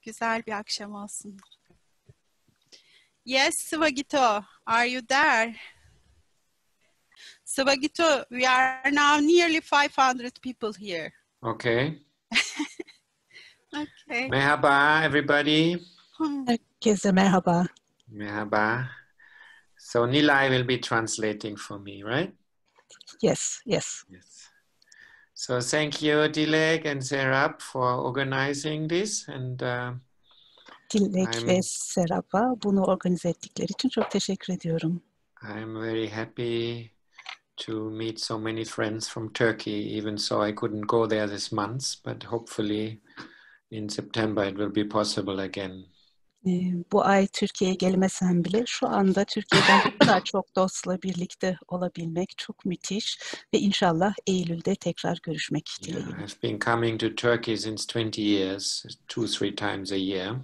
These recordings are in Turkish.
Güzel bir akşam olsun. Yes, Svagito, are you there? Svagito, we are now nearly 500 people here. Okay. Okay. Merhaba, everybody. Herkese merhaba. Merhaba. So Nilay will be translating for me, right? Yes. Yes. So thank you, Dilek and Serap, for organizing this. And Dilek ve Serap'a bunu organize ettikleri için çok teşekkür ediyorum. I'm very happy to meet so many friends from Turkey, even so I couldn't go there this month, but hopefully in September it will be possible again. Bu ay Türkiye'ye gelmesem bile şu anda Türkiye'den bu kadar çok dostla birlikte olabilmek çok müthiş ve inşallah Eylül'de tekrar görüşmek dileğiyle. I've been coming to Turkey since 20 years, 2-3 times a year.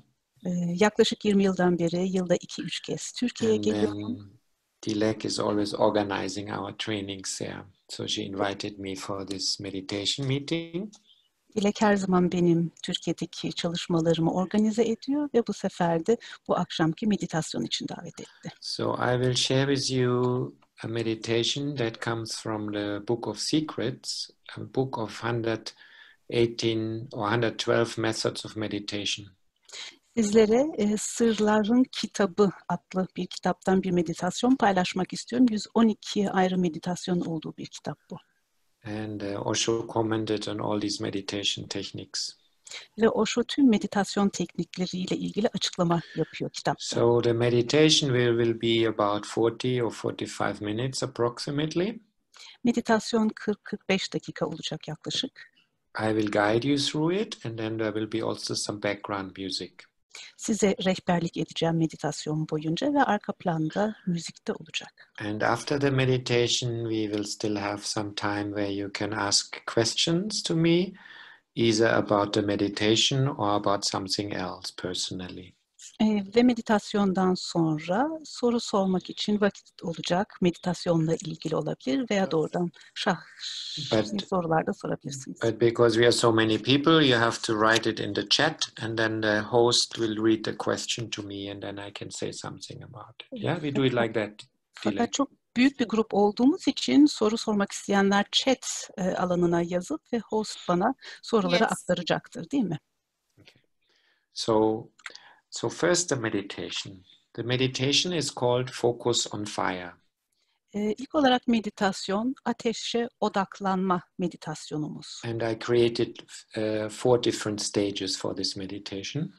Yaklaşık 20 yıldan beri yılda 2-3 kez Türkiye'ye geliyorum. Dilek is always organizing our trainings there. So she invited me for this meditation meeting. Dilek her zaman benim Türkiye'deki çalışmalarımı organize ediyor ve bu sefer de bu akşamki meditasyon için davet etti. So I will share with you a meditation that comes from the Book of Secrets, a book of 118 or 112 methods of meditation. Sizlere Sırların Kitabı adlı bir kitaptan bir meditasyon paylaşmak istiyorum. 112 ayrı meditasyon olduğu bir kitap bu. And Osho commented on all these meditation techniques. Ve Osho tüm meditasyon teknikleriyle ilgili açıklama yapıyor kitapta. So the meditation will be about 40 or 45 minutes approximately. Meditasyon 40-45 dakika olacak yaklaşık. I will guide you through it, and then there will be also some background music. Size rehberlik edeceğim meditasyon boyunca ve arka planda müzik de olacak. And after the meditation, we will still have some time where you can ask questions to me, either about the meditation or about something else personally. Ve meditasyondan sonra soru sormak için vakit olacak. Meditasyonla ilgili olabilir veya doğrudan sorular da sorabilirsiniz. But because we are so many people, you have to write it in the chat, and then the host will read the question to me, and then I can say something about it. Yeah, we do it like that. Fakat çok büyük bir grup olduğumuz için soru sormak isteyenler chat alanına yazıp ve host bana soruları aktaracaktır, değil mi? Okay. So first the meditation. The meditation is called Focus on Fire. İlk olarak meditasyon, ateşe odaklanma meditasyonumuz. And I created 4 different stages for this meditation.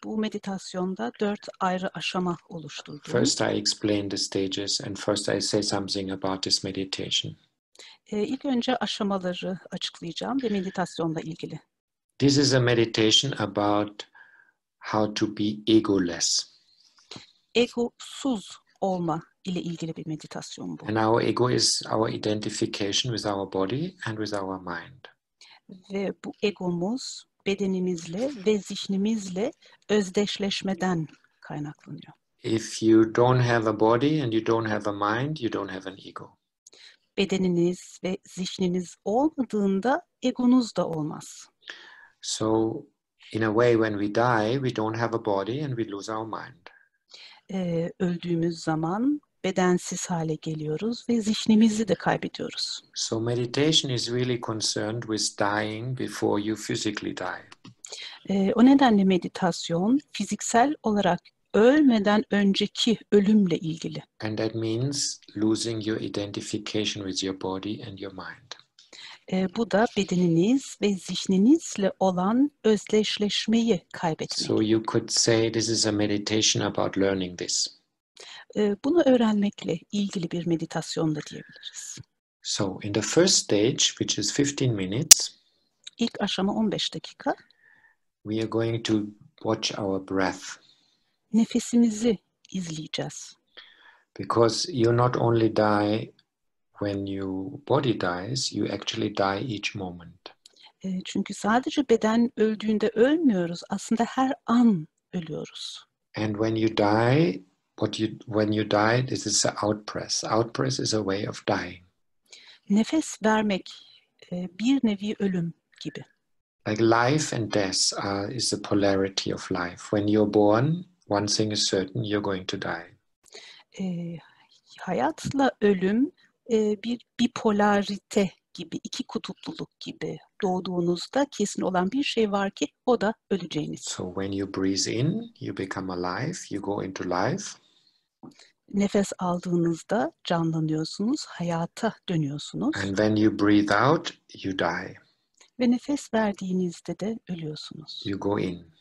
Bu meditasyonda 4 ayrı aşama oluşturdum. First I explain the stages, and first I say something about this meditation. İlk önce aşamaları açıklayacağım ve meditasyonla ilgili. This is a meditation about how to be egoless. Egosuz olma ile ilgili bir meditasyon bu. And our ego is our identification with our body and with our mind. Ve bu egomuz bedenimizle ve zihnimizle özdeşleşmeden kaynaklanıyor. If you don't have a body and you don't have a mind, you don't have an ego. Bedeniniz ve zihniniz olmadığında egonuz da olmaz. So in a way, when we die, we don't have a body and we lose our mind. Öldüğümüz zaman bedensiz hale geliyoruz ve zihnimizi de kaybediyoruz. So meditation is really concerned with dying before you physically die. O nedenle meditasyon fiziksel olarak ölmeden önceki ölümle ilgili. And that means losing your identification with your body and your mind. Bu da bedeniniz ve zihninizle olan özdeşleşmeyi kaybetmek. So you could say this is a meditation about learning this. Bunu öğrenmekle ilgili bir meditasyon da diyebiliriz. So in the first stage, which is 15 minutes, İlk aşama 15 dakika. we are going to watch our breath. Nefesimizi izleyeceğiz. Because you not only die when your body dies, you actually die each moment. Çünkü sadece beden öldüğünde ölmüyoruz. Aslında her an ölüyoruz. And when you die, when you die, this is an out breath. Out breath is a way of dying. Nefes vermek bir nevi ölüm gibi. Like life and death is the polarity of life. When you're born, one thing is certain, you're going to die. Hayatla ölüm bir bipolarite gibi, iki kutupluluk gibi. Doğduğunuzda kesin olan bir şey var ki o da öleceğiniz. So when you breathe in, you become alive, you go into life. Nefes aldığınızda canlanıyorsunuz, hayata dönüyorsunuz. And when you breathe out, you die. Ve nefes verdiğinizde de ölüyorsunuz. You go in.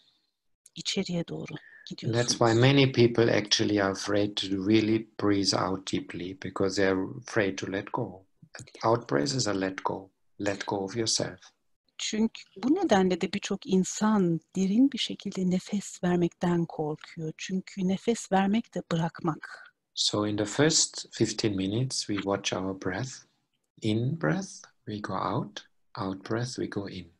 İçeriye doğru And gidiyorsunuz. that's why many people actually are afraid to really breathe out deeply because they're afraid to let go. Out breath is a let go. Let go of yourself. Çünkü bu nedenle de birçok insan derin bir şekilde nefes vermekten korkuyor. Çünkü nefes vermek de bırakmak. So in the first 15 minutes, we watch our breath. In breath, we go out. Out breath, we go in.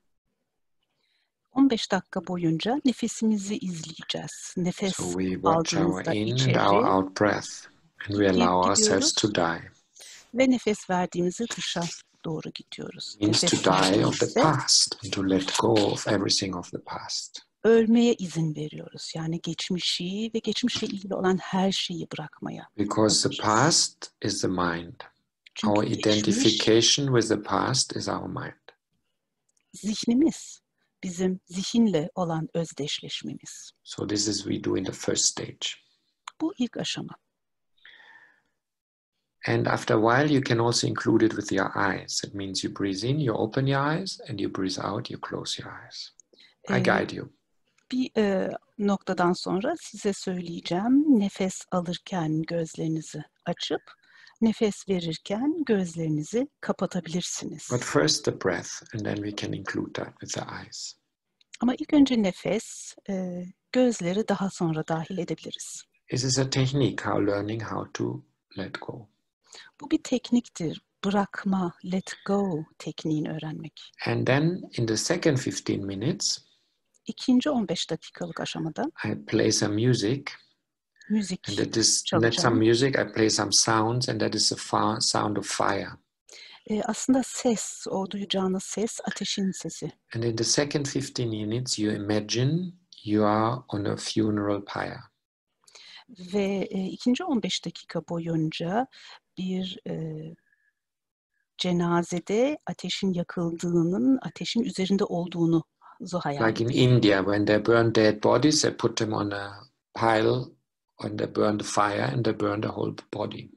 15 dakika boyunca nefesimizi izleyeceğiz. Nefes So we watch our aldığımızda in and içeri our out breath. And we allow ourselves gidiyoruz to die. ve nefes verdiğimizde dışa doğru gidiyoruz. It means to Nefes die of the verdiğimizde past and to let go of everything of the past. ölmeye izin veriyoruz. Yani geçmişi ve geçmişle ilgili olan her şeyi bırakmaya. Because the past is the mind. Our Çünkü geçmiş identification with the past is our mind. zihnimiz, bizim zihinle olan özdeşleşmemiz. So this is we do in the first stage. Bu ilk aşama. And after a while, you can also include it with your eyes. It means you breathe in, you open your eyes, and you breathe out, you close your eyes. I guide you. Bir noktadan sonra size söyleyeceğim. Nefes alırken gözlerinizi açıp nefes verirken gözlerinizi kapatabilirsiniz. But first the breath, and then we can include that with the eyes. Ama ilk önce nefes, gözleri daha sonra dahil edebiliriz. This is a technique, learning how to let go. Bu bir tekniktir. Bırakma, let go tekniğini öğrenmek. And then in the second 15 minutes, İkinci 15 dakikalık aşamada I play some music. müzik And that's some çalacağım. music, I play some sounds, and that is the sound of fire. Aslında ses, o duyacağınız ses ateşin sesi. And in the second 15 minutes, you imagine you are on a funeral pyre. Ve ikinci 15 dakika boyunca bir cenazede ateşin yakıldığının, ateşin üzerinde olduğunu hayal Like in edin. India, when they burn dead bodies, they put them on a pile, and they burn the fire, and they burn the whole body.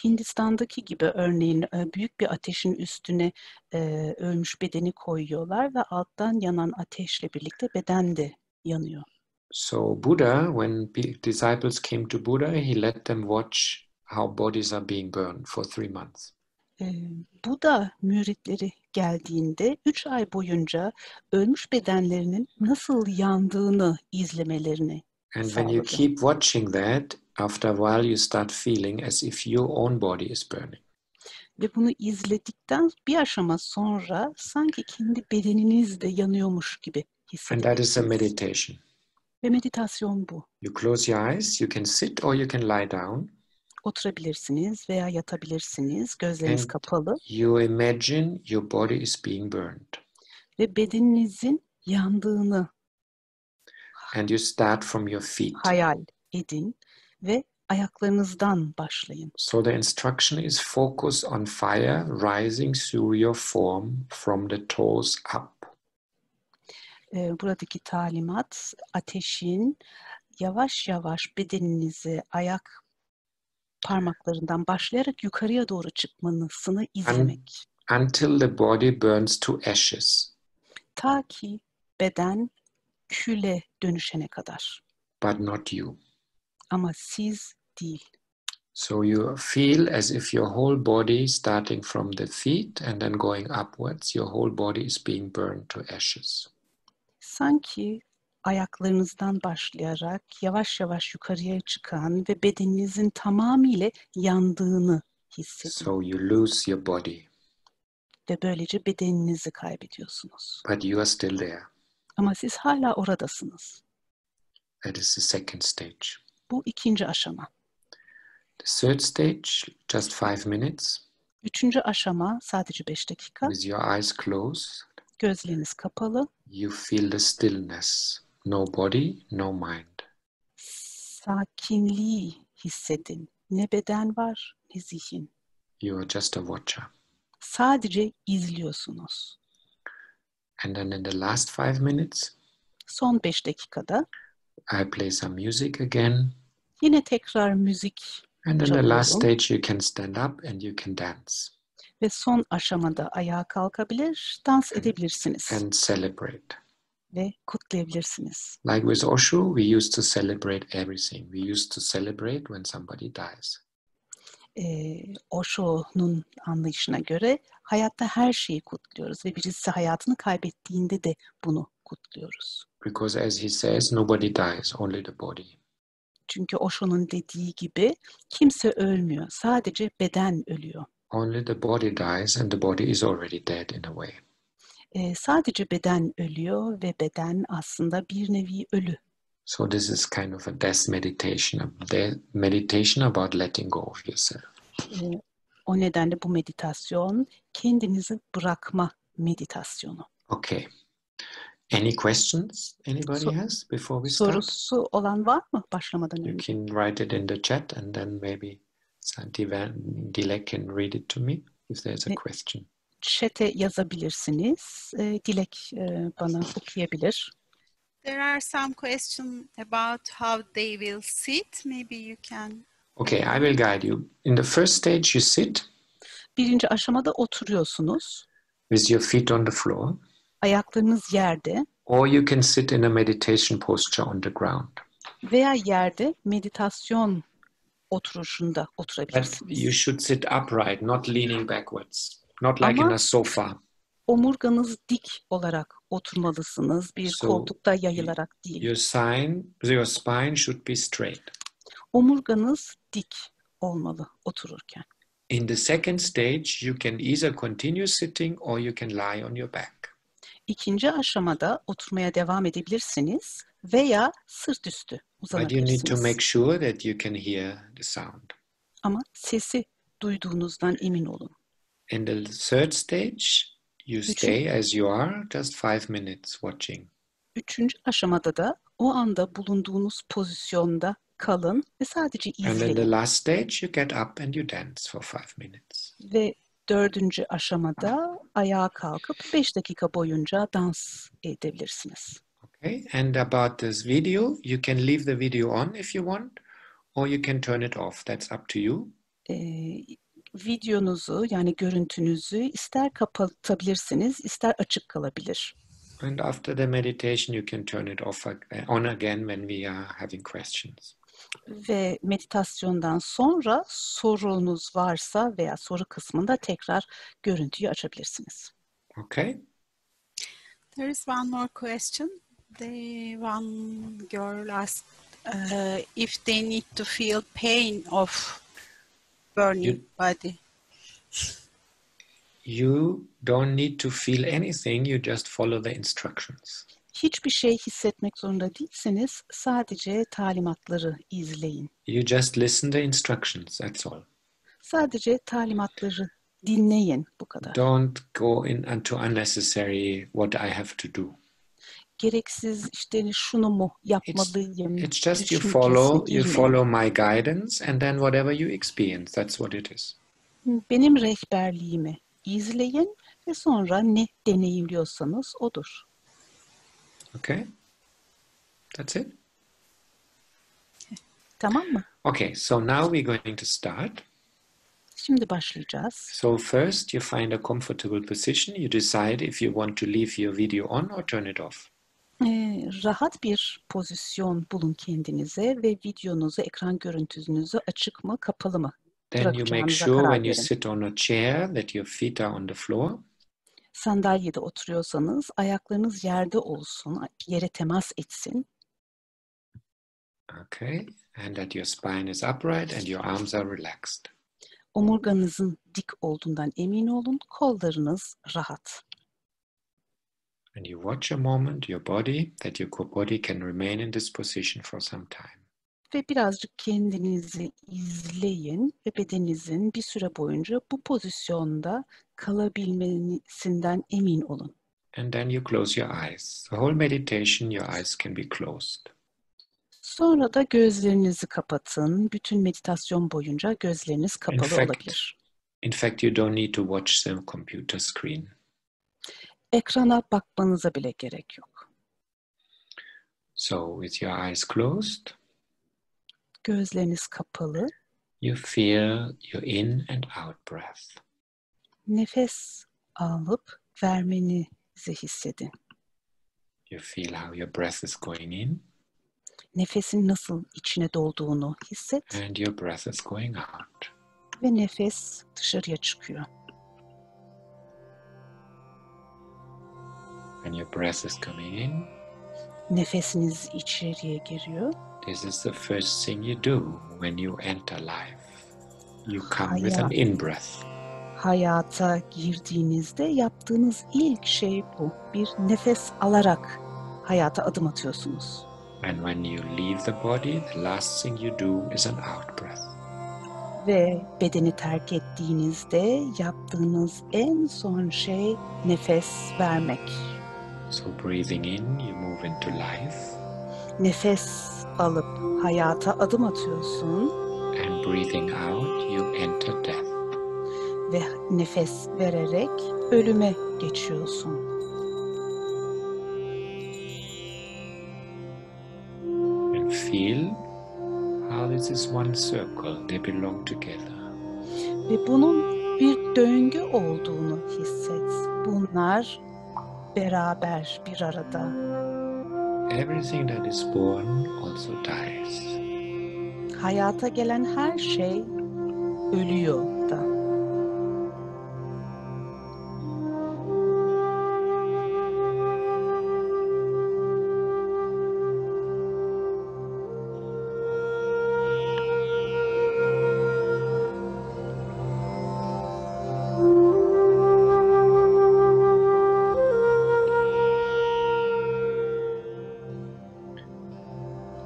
Hindistan'daki gibi örneğin büyük bir ateşin üstüne ölmüş bedeni koyuyorlar ve alttan yanan ateşle birlikte beden de yanıyor. So Buddha, when disciples came to Buddha, he let them watch how bodies are being burned for 3 months. Buddha müritleri geldiğinde 3 ay boyunca ölmüş bedenlerinin nasıl yandığını izlemelerini And when you sağladı. keep watching that, after a while you start feeling as if your own body is burning. Ve bunu izledikten bir aşama sonra sanki kendi bedeniniz de yanıyormuş gibi And that is a hissedebilirsiniz. meditation. Ve meditasyon bu. You close your eyes, you can sit or you can lie down. Oturabilirsiniz veya yatabilirsiniz, gözleriniz And kapalı you imagine your body is being burned. ve bedeninizin yandığını And you start from your feet. hayal edin ve ayaklarınızdan başlayın. So the instruction is focus on fire rising through your form from the toes up. Buradaki talimat ateşin yavaş yavaş bedeninizi ayak parmaklarından başlayarak yukarıya doğru çıkmasını izlemek. Until the body burns to ashes. Ta ki beden küle dönüşene kadar. But not you. Ama siz değil. So you feel as if your whole body, starting from the feet and then going upwards, your whole body is being burned to ashes. Sanki ayaklarınızdan başlayarak yavaş yavaş yukarıya çıkan ve bedeninizin tamamıyla yandığını hissedin. So you lose your body. Ve böylece bedeninizi kaybediyorsunuz. But you are still there. Ama siz hala oradasınız. That is the second stage. Bu ikinci aşama. The third stage, just 5 minutes. Üçüncü aşama sadece 5 dakika. With your eyes closed. Gözleriniz kapalı. You feel the stillness. No body, no mind. Sakinliği hissedin. Ne beden var, ne zihin. You are just a watcher. Sadece izliyorsunuz. And then in the last 5 minutes, Son 5 dakikada I play some music again. yine tekrar müzik And in the last çalıyorum. stage, you can stand up and you can dance Ve son aşamada ayağa kalkabilir, dans edebilirsiniz and celebrate. ve kutlayabilirsiniz. Like with Osho, we used to celebrate everything. We used to celebrate when somebody dies. Osho'nun anlayışına göre hayatta her şeyi kutluyoruz ve birisi hayatını kaybettiğinde de bunu kutluyoruz. Because as he says, nobody dies, only the body. Çünkü Osho'nun dediği gibi kimse ölmüyor, sadece beden ölüyor. Only the body dies and the body is already dead in a way. Sadece beden ölüyor ve beden aslında bir nevi ölü. So this is kind of a death meditation about letting go of yourself. O nedenle bu meditasyon kendinizi bırakma meditasyonu. Okay. Any questions anybody has before we start? Sorusu olan var mı başlamadan You önce? can write it in the chat and then maybe Dilek can read it to me if there's a question. Chat'e yazabilirsiniz. Dilek bana okuyabilir. There are some questions about how they will sit. Maybe you can. Okay, I will guide you. In the first stage, you sit Birinci aşamada oturuyorsunuz. with your feet on the floor, Ayaklarınız yerde or you can sit in a meditation posture on the ground. veya yerde meditasyon oturuşunda But oturabilirsiniz. you should sit upright, not leaning backwards, not like in Ama a sofa. omurganız dik olarak oturmalısınız. Bir So, koltukta yayılarak değil. Your spine should be straight. Omurganız dik olmalı otururken. In the second stage, you can either continue sitting or you can lie on your back. İkinci aşamada oturmaya devam edebilirsiniz veya sırt üstü But you need to make uzanabilirsiniz. sure that you can hear the sound. Ama sesi duyduğunuzdan emin olun. In the third stage, you stay as you are, just 5 minutes watching. Üçüncü aşamada da o anda bulunduğunuz pozisyonda kalın ve sadece And in the izleyin. last stage, you get up and you dance for 5 minutes. Ve dördüncü aşamada ayağa kalkıp 5 dakika boyunca dans edebilirsiniz. Okay, and about this video, you can leave the video on if you want, or you can turn it off. That's up to you. Videonuzu yani görüntünüzü ister kapatabilirsiniz, ister açık kalabilir. And after the meditation, you can turn it on again when we are having questions. Ve meditasyondan sonra sorunuz varsa veya soru kısmında tekrar görüntüyü açabilirsiniz. Okay. There is one more question. One girl asked if they need to feel pain of burning body. You don't need to feel anything. You just follow the instructions. Hiçbir şey hissetmek zorunda değilseniz sadece talimatları izleyin. You just listen the instructions. That's all. Sadece talimatları dinleyin, bu kadar. Don't go into unnecessary what I have to do. Gereksiz işte şunu mu yapmalıyım? It's just you düşüncesine follow my guidance and then whatever you experience, that's what it is. Benim rehberliğimi izleyin ve sonra ne deneyimliyorsanız odur. Okay? That's it? Tamam mı? Okay, so now we're going to start. Şimdi başlayacağız. So first you find a comfortable position. You decide if you want to leave your video on or turn it off. Rahat bir pozisyon bulun kendinize ve videonuzu, ekran görüntünüzü açık mı, kapalı mı Then you make bırakacağınıza sure karar when you verin. sit on a chair that your feet are on the floor. Sandalyede oturuyorsanız ayaklarınız yerde olsun, yere temas etsin. Okay, and that your spine is upright and your arms are relaxed. Omurganızın dik olduğundan emin olun, kollarınız rahat. And you watch a moment your body, that your body can remain in this position for some time. Ve birazcık kendinizi izleyin ve bedeninizin bir süre boyunca bu pozisyonda kalabilmesinden emin olun. and then you close your eyes. The whole meditation, your eyes can be closed. Sonra da gözlerinizi kapatın. Bütün meditasyon boyunca gözleriniz kapalı olabilir. In fact, you don't need to watch the computer screen. Ekrana bakmanıza bile gerek yok. So, with your eyes closed, gözleriniz kapalı, you feel your in and out breath. Nefes alıp vermenizi hissedin. You feel how your breath is going in. Nefesin nasıl içine dolduğunu hisset. And your breath is going out. Ve nefes dışarıya çıkıyor. When your breath is coming in, nefesiniz içeriye giriyor. This is the first thing you do when you enter life. You come with an in-breath. Hayata girdiğinizde yaptığınız ilk şey bu. Bir nefes alarak hayata adım atıyorsunuz. And when you leave the body, the last thing you do is an out-breath. Ve bedeni terk ettiğinizde yaptığınız en son şey nefes vermek. So breathing in, you move into life. Nefes alıp hayata adım atıyorsun. And breathing out, you enter death. Ve nefes vererek ölüme geçiyorsun. And feel how this is one circle, they belong together. Ve bunun bir döngü olduğunu hisset. Bunlar beraber bir arada. Everything that is born also dies. Hayata gelen her şey ölüyor da.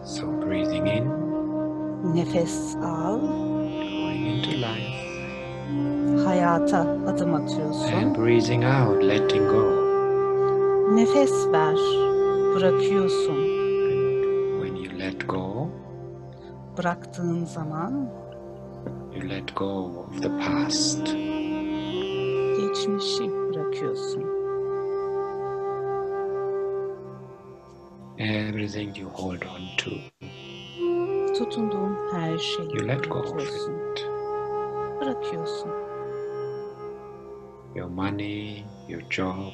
So breathing in, Nefes al, going into life. hayata adım atıyorsun. And breathing out, letting go. Nefes ver, bırakıyorsun. And when you let go, Bıraktığın zaman you let go of the past. geçmişi bırakıyorsun. Everything you hold on to, Tutunduğun her şeyi you let go of bırakıyorsun. it. Bırakıyorsun. Your money, your job,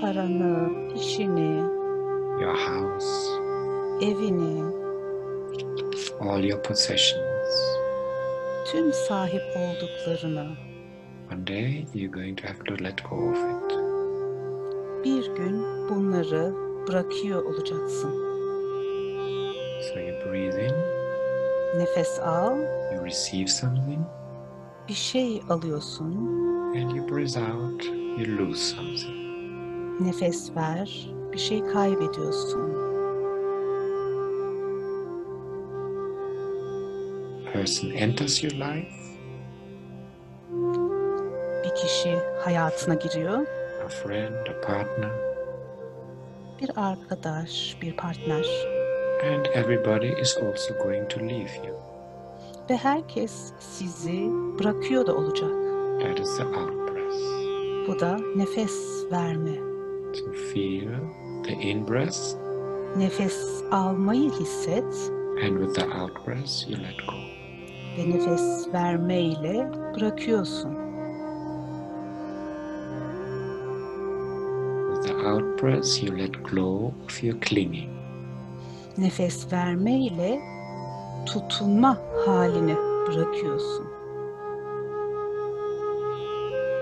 Paranı, işini, your house, evini, all your possessions. tüm sahip olduklarını One day you're going to have to let go of it. bir gün bunları bırakıyor olacaksın. So you breathe in, Nefes al, you receive something, bir şey alıyorsun. and you breathe out, you lose something. Nefes ver, bir şey kaybediyorsun. A person enters your life, Bir kişi hayatına giriyor. a friend, a partner, Bir arkadaş, bir partner. and everybody is also going to leave you. Ve herkes sizi bırakıyor da olacak. That is the out-breath. Bu da nefes verme. So feel the in-breath, Nefes almayı hisset and with the out-breath, you let go. ve nefes vermeyle bırakıyorsun. With the out-breath, you let go of your clinging. Nefes vermeyle tutunma halini bırakıyorsun.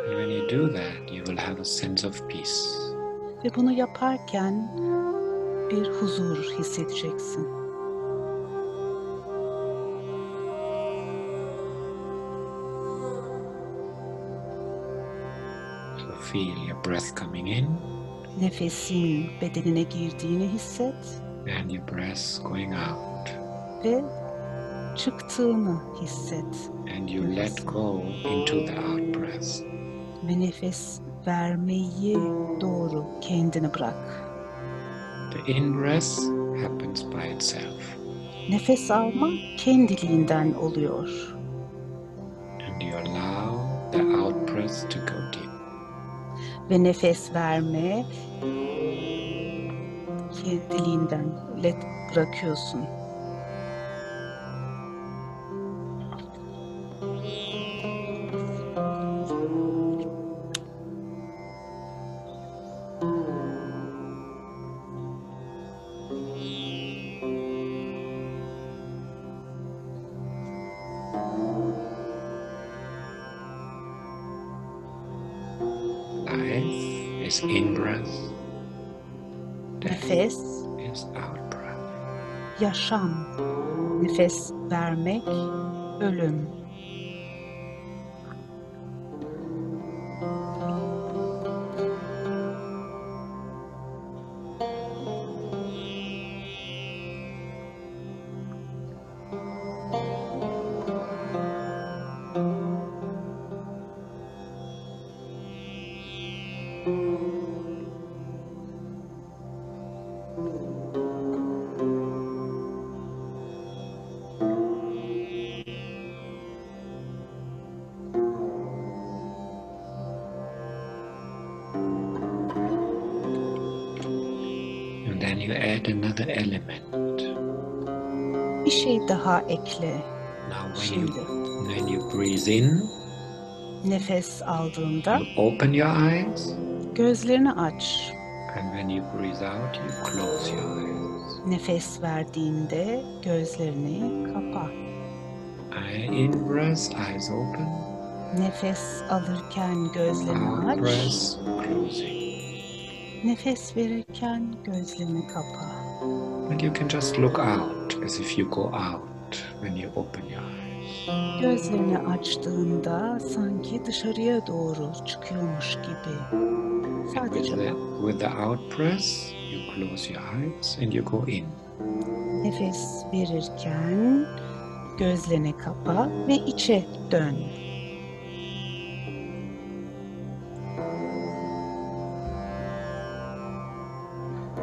And when you do that, you will have a sense of peace. Ve bunu yaparken bir huzur hissedeceksin. So feel your breath coming in Nefesin bedenine girdiğini hisset and your breath going out. ve çıktığını hisset. And you let go into the out-breath. Ve nefes vermeyi doğru kendini bırak. The in-breath happens by itself. Nefes alma kendiliğinden oluyor. And you allow the out-breath to go deep. Ve nefes verme kendiliğinden bırakıyorsun. Life is in-breath. Death Nefes, is out-breath. yaşam. Nefes vermek, ölüm. And then you add another element. Bir şey daha ekle. Now Şimdi when you breathe in, nefes aldığında you open your eyes. gözlerini aç. And when you breathe out, you close your eyes. Nefes verdiğinde gözlerini kapa. In-breath, eyes open. Nefes alırken gözlerini aç. Out-breath, closing. Nefes verirken gözlerini kapa. And you can just look out as if you go out when you open your eyes. Gözlerini açtığında sanki dışarıya doğru çıkıyormuş gibi. Sadece bak. With the out-breath, you close your eyes and you go in. Nefes verirken gözlerini kapa ve içe dön.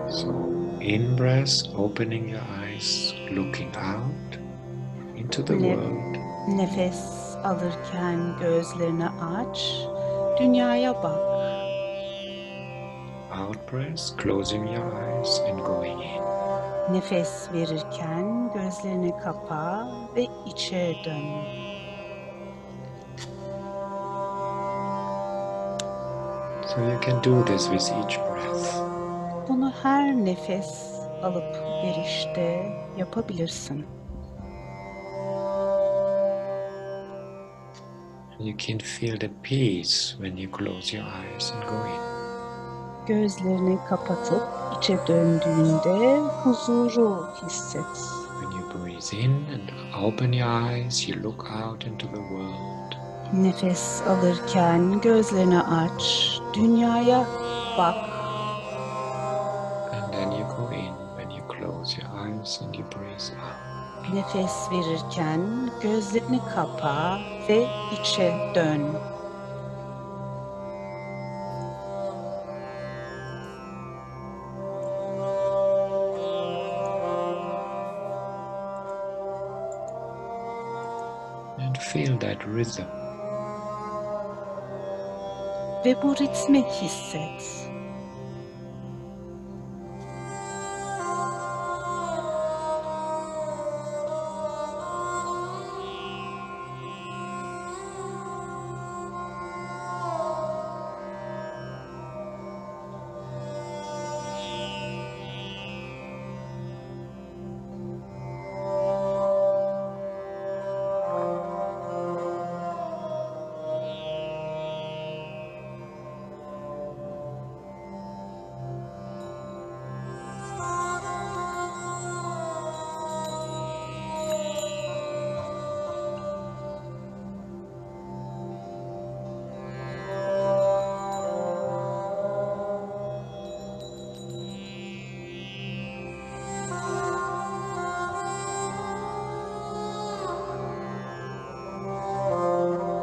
So, in-breath, opening your eyes, looking out into the world. Nefes alırken gözlerini aç, dünyaya bak. Out-breath, closing your eyes and going in. Nefes verirken gözlerini kapa ve içe dön. So you can do this with each breath. Bunu her nefes alıp verişte yapabilirsin. You can feel the peace when you close your eyes and go in. Gözlerini kapatıp içe döndüğünde huzuru hisset. When you breathe in and open your eyes, you look out into the world. Nefes alırken gözlerini aç, dünyaya bak. And then you go in when you close your eyes and you breathe out. Nefes verirken gözlerini kapa ve içe dön. And feel that rhythm. Ve bu ritmi hisset.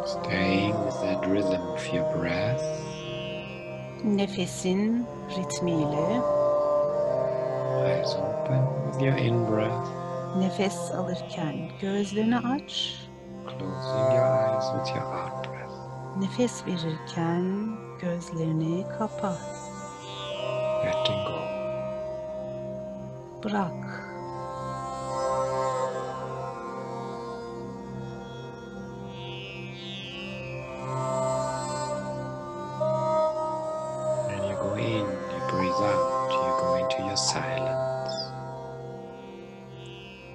Staying with that rhythm of your breath. Nefesin ritmiyle eyes open with your in-breath, nefes alırken gözlerini aç, closing your eyes with your out-breath. nefes verirken gözlerini kapat. Letting go. Bırak. When you go in, you breathe out, you go into your silence.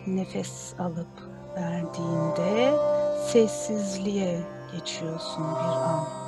Nefes alıp verdiğinde sessizliğe geçiyorsun bir an.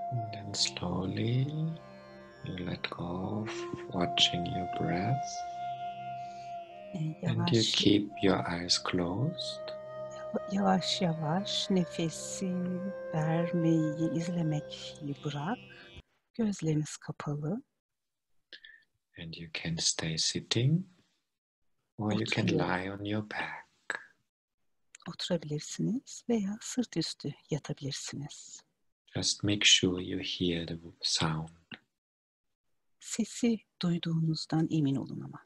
And then slowly you let go of watching your breath and you Yavaş keep your eyes closed. Yavaş yavaş nefesi vermeyi, izlemeyi bırak. Gözleriniz kapalı. And you can stay sitting or you can lie on your back. Oturabilirsiniz veya sırt üstü yatabilirsiniz. Just make sure you hear the sound. Sesi duyduğunuzdan emin olun ama.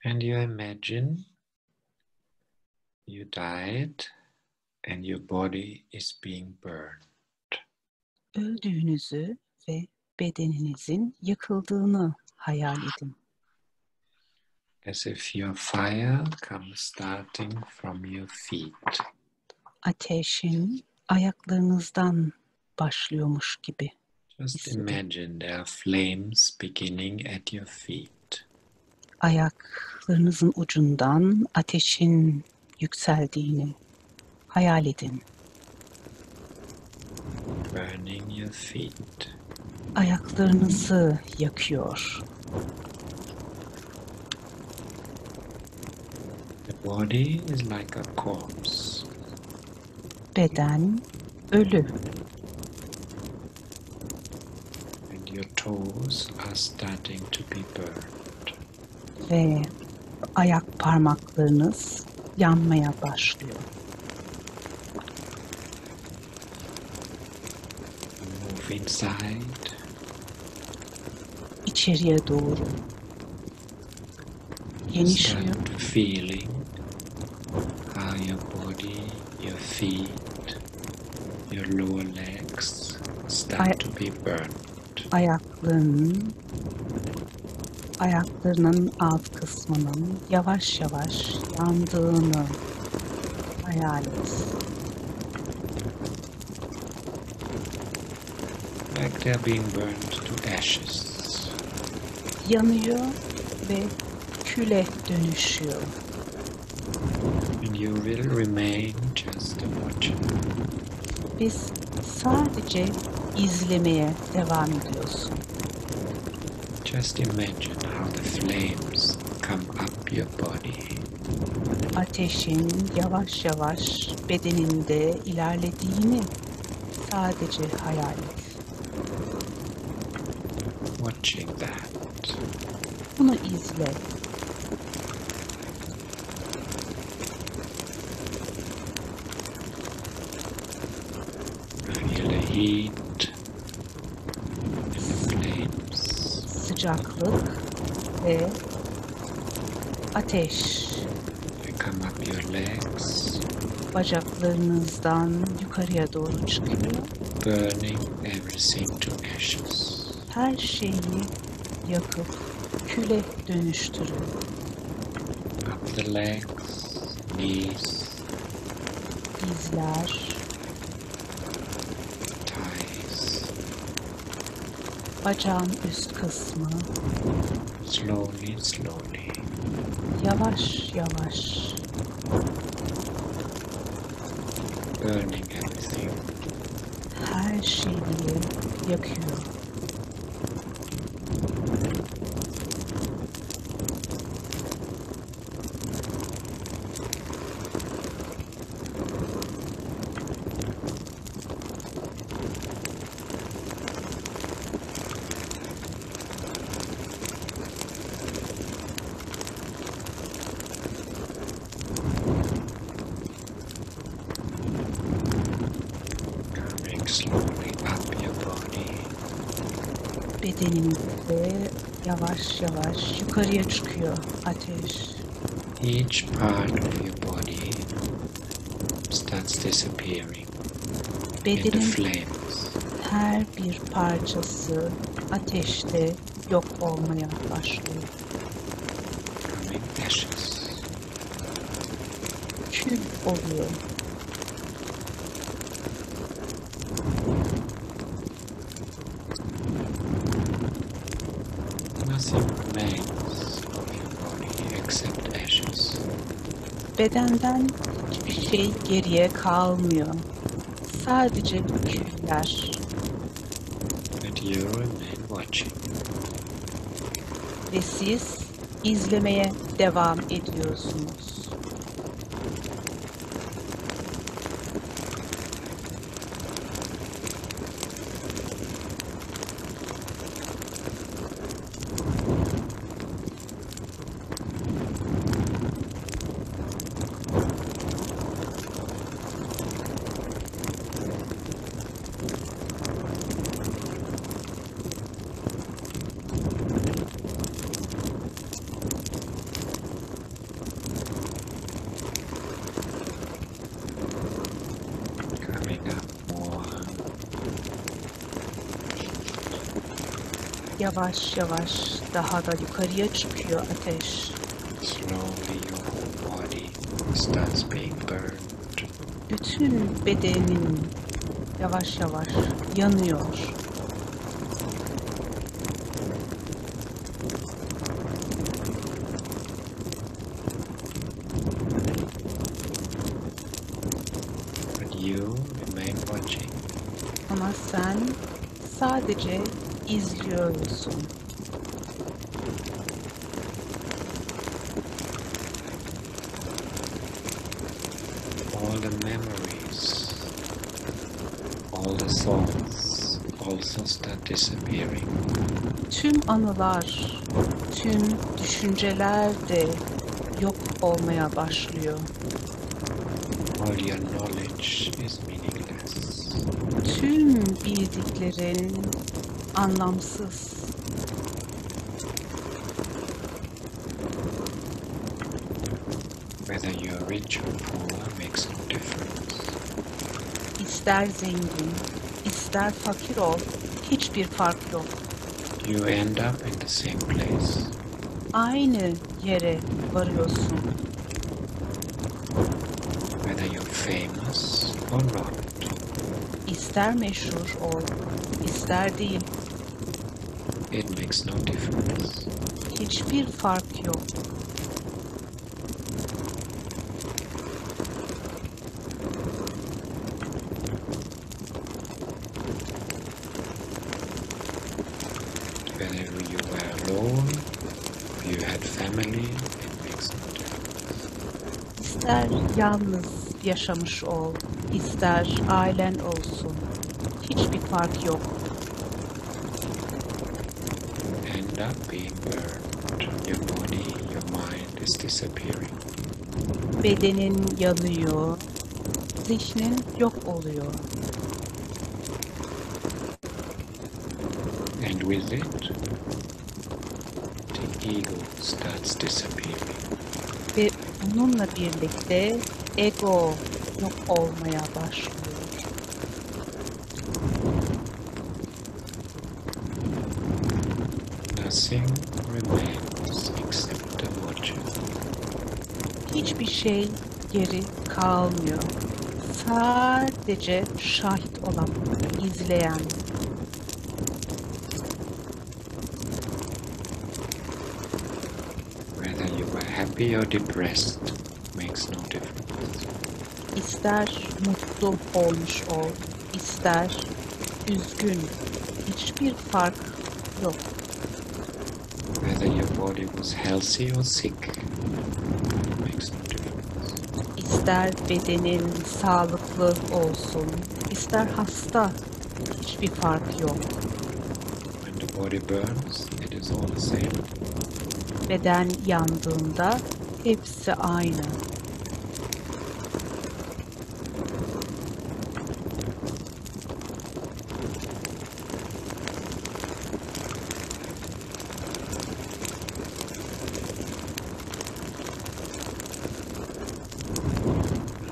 And you imagine you died and your body is being burned. Öldüğünüzü ve bedeninizin yakıldığını hayal edin. As if your fire comes starting from your feet. Ateşin ayaklarınızdan başlıyormuş gibi. Just imagine there are flames beginning at your feet. Ayaklarınızın ucundan ateşin yükseldiğini hayal edin. Burning your feet. Ayaklarınızı yakıyor. The body is like a corpse. Beden ölü. And your toes are starting to be burned. Ve ayak parmaklarınız yanmaya başlıyor. Move inside. İçeriye doğru genişliyor. Start feeling how your body, your feet, your lower legs start to be burned. Ayaklarının alt kısmının yavaş yavaş yandığını hayal et. Like they're being burned to ashes. Yanıyor ve küle dönüşüyor. And you will remain just a watcher. Biz sadece izlemeye devam ediyoruz. Just imagine how the flames come up your body. Ateşin yavaş yavaş bedeninde ilerlediğini sadece hayal et. Watching that. Bunu izle. Feel the heat and the flames. Sıcaklık ve ateş They come up your legs, bacaklarınızdan yukarıya doğru çıkıyor. burning everything to ashes. Her şeyi yakıp küle dönüştürüyor. Up the legs, knees, Dizler, thighs. bacağın üst kısmı Slowly, slowly. yavaş yavaş Burning everything. her şeyi yakıyor. Coming slowly up your body. Bedeninizde yavaş yavaş yukarıya çıkıyor ateş. Each part of your body starts disappearing in the Bedenin flames. her bir parçası ateşte yok olmaya başlıyor. Coming ashes. Kül oluyor. Nothing remains of your body except ashes. Bedenden hiçbir şey geriye kalmıyor. Sadece küller. You remain watching. Ve siz izlemeye devam ediyorsunuz. Yavaş yavaş daha da yukarıya çıkıyor ateş. Slowly your whole body starts being burned. Bütün bedenin yavaş yavaş yanıyor. But you remain watching. Ama sen sadece izliyorsun. All the memories, all the thoughts also start disappearing. Tüm anılar, tüm düşünceler de yok olmaya başlıyor. All your knowledge is meaningless. Tüm bildiklerin anlamsız. Whether you're rich or poor makes no difference. İster zengin, ister fakir ol, hiçbir fark yok. You end up in the same place. Aynı yere varıyorsun. Whether you're famous or not. İster meşhur ol, ister değil, It makes no difference. hiçbir fark yok. Whether you were alone, or you had family, it makes no difference. İster yalnız yaşamış ol, ister ailen olsun, hiçbir fark yok. End up being burned. Your body, your mind is disappearing. Bedenin yanıyor, zihnin yok oluyor. And with it, the ego starts disappearing. Ve bununla birlikte ego yok olmaya başlıyor. Nothing remains except the watcher. Hiçbir şey geri kalmıyor. Sadece şahit olan, izleyen. Whether you were happy or depressed makes no difference. İster mutlu olmuş ol, ister üzgün. Hiçbir fark yok. Whether your body was healthy or sick makes no difference. İster bedenin sağlıklı olsun, ister hasta. Hiçbir fark yok. When the body burns, it is all the same. Beden yandığında hepsi aynı.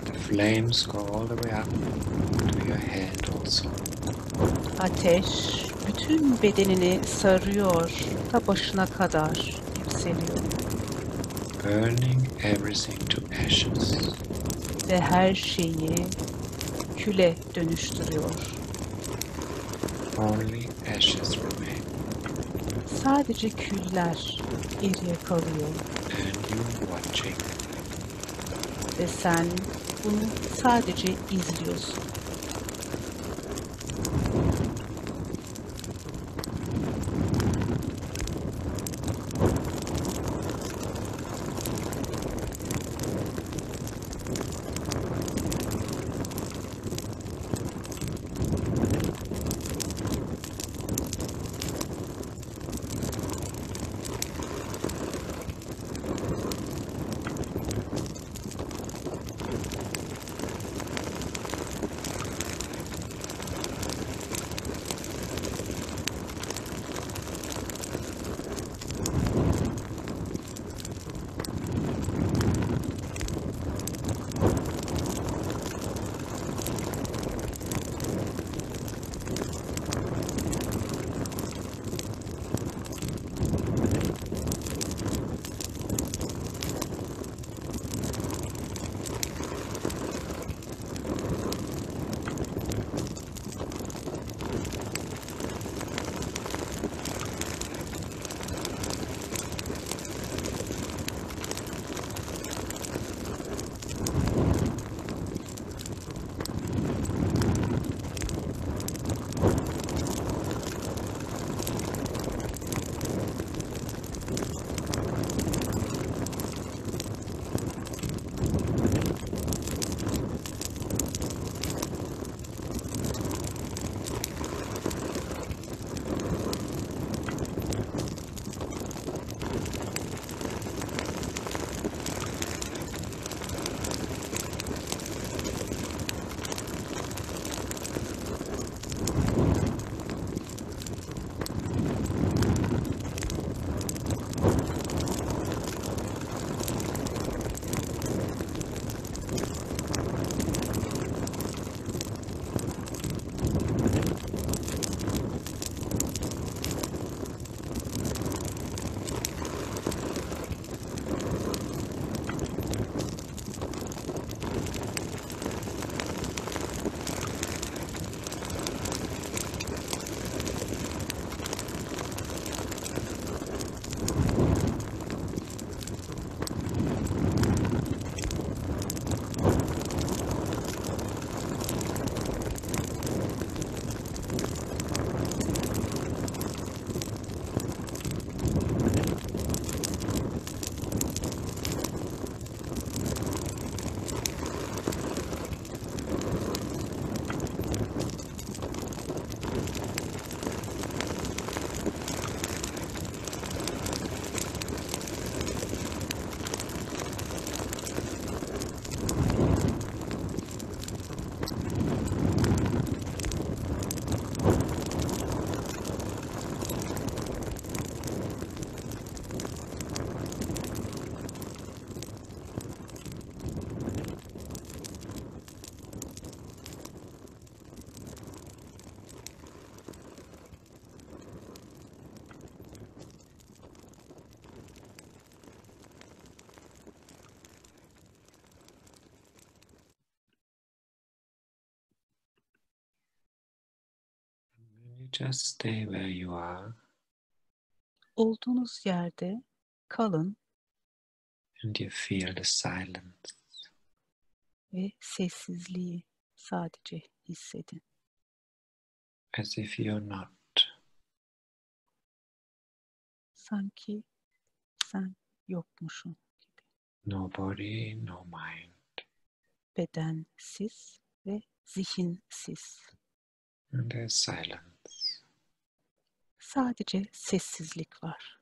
The flames go all the way up to your head also. Ateş bütün bedenini sarıyor, ta başına kadar yükseliyor. Burning everything to ashes. Ve her şeyi küle dönüştürüyor. Only ashes remain. Sadece küller geriye kalıyor. And you watching. Ve sen bunu sadece izliyorsun. just stay where you are. Olduğunuz yerde kalın And you feel the silence. ve sessizliği sadece hissedin. As if you're not. Sanki sen yokmuşsun gibi. No body, no mind. Bedensiz ve zihinsiz. And there's silence. Sadece sessizlik var.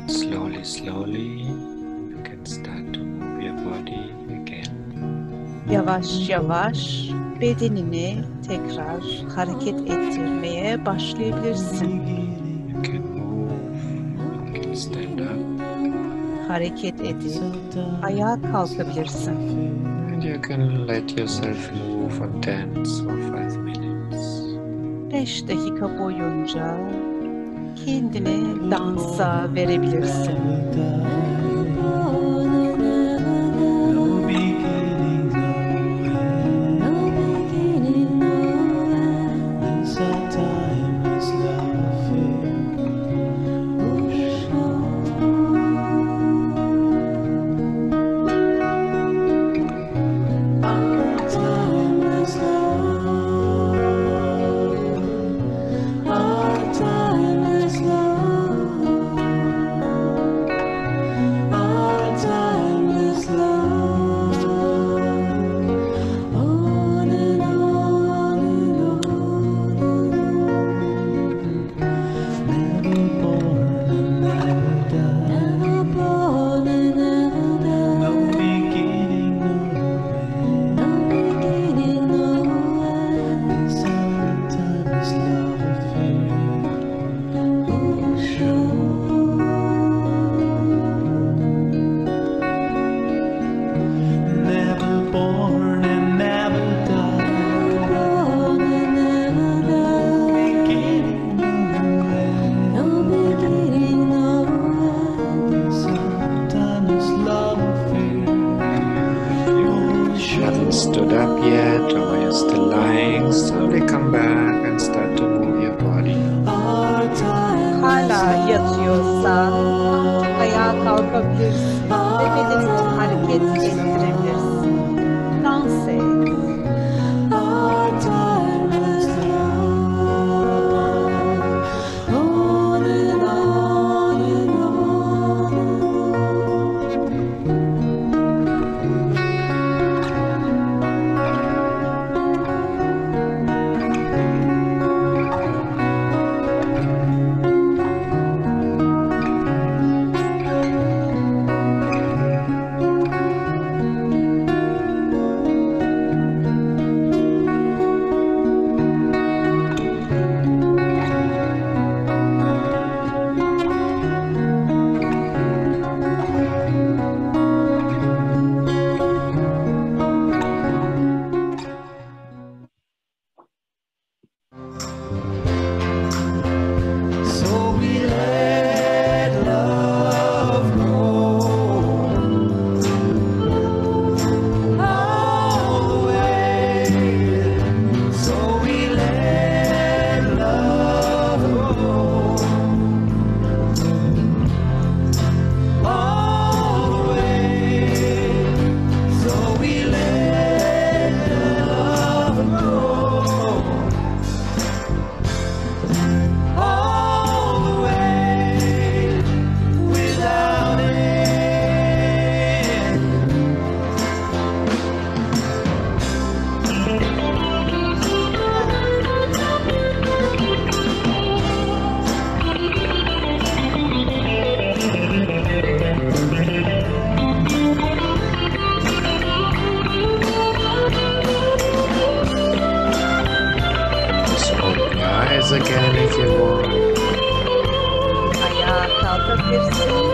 Slowly, slowly, you can start to move your body again. Yavaş yavaş bedenini tekrar hareket ettirmeye başlayabilirsin. You can move, you can stand up. Hareket edip ayağa kalkabilirsin. And you can let yourself move for 10 or 5 minutes. 5 dakika boyunca kendini dansa verebilirsin. Stood up yet, or you're still lying, slowly come back and start to move your body. Hala yatıyorsan ayağa kalkabilirsin ve bedenini hareket ettirebilirsin. Dans et. Again if you want. Ayağa kalkabilirsin.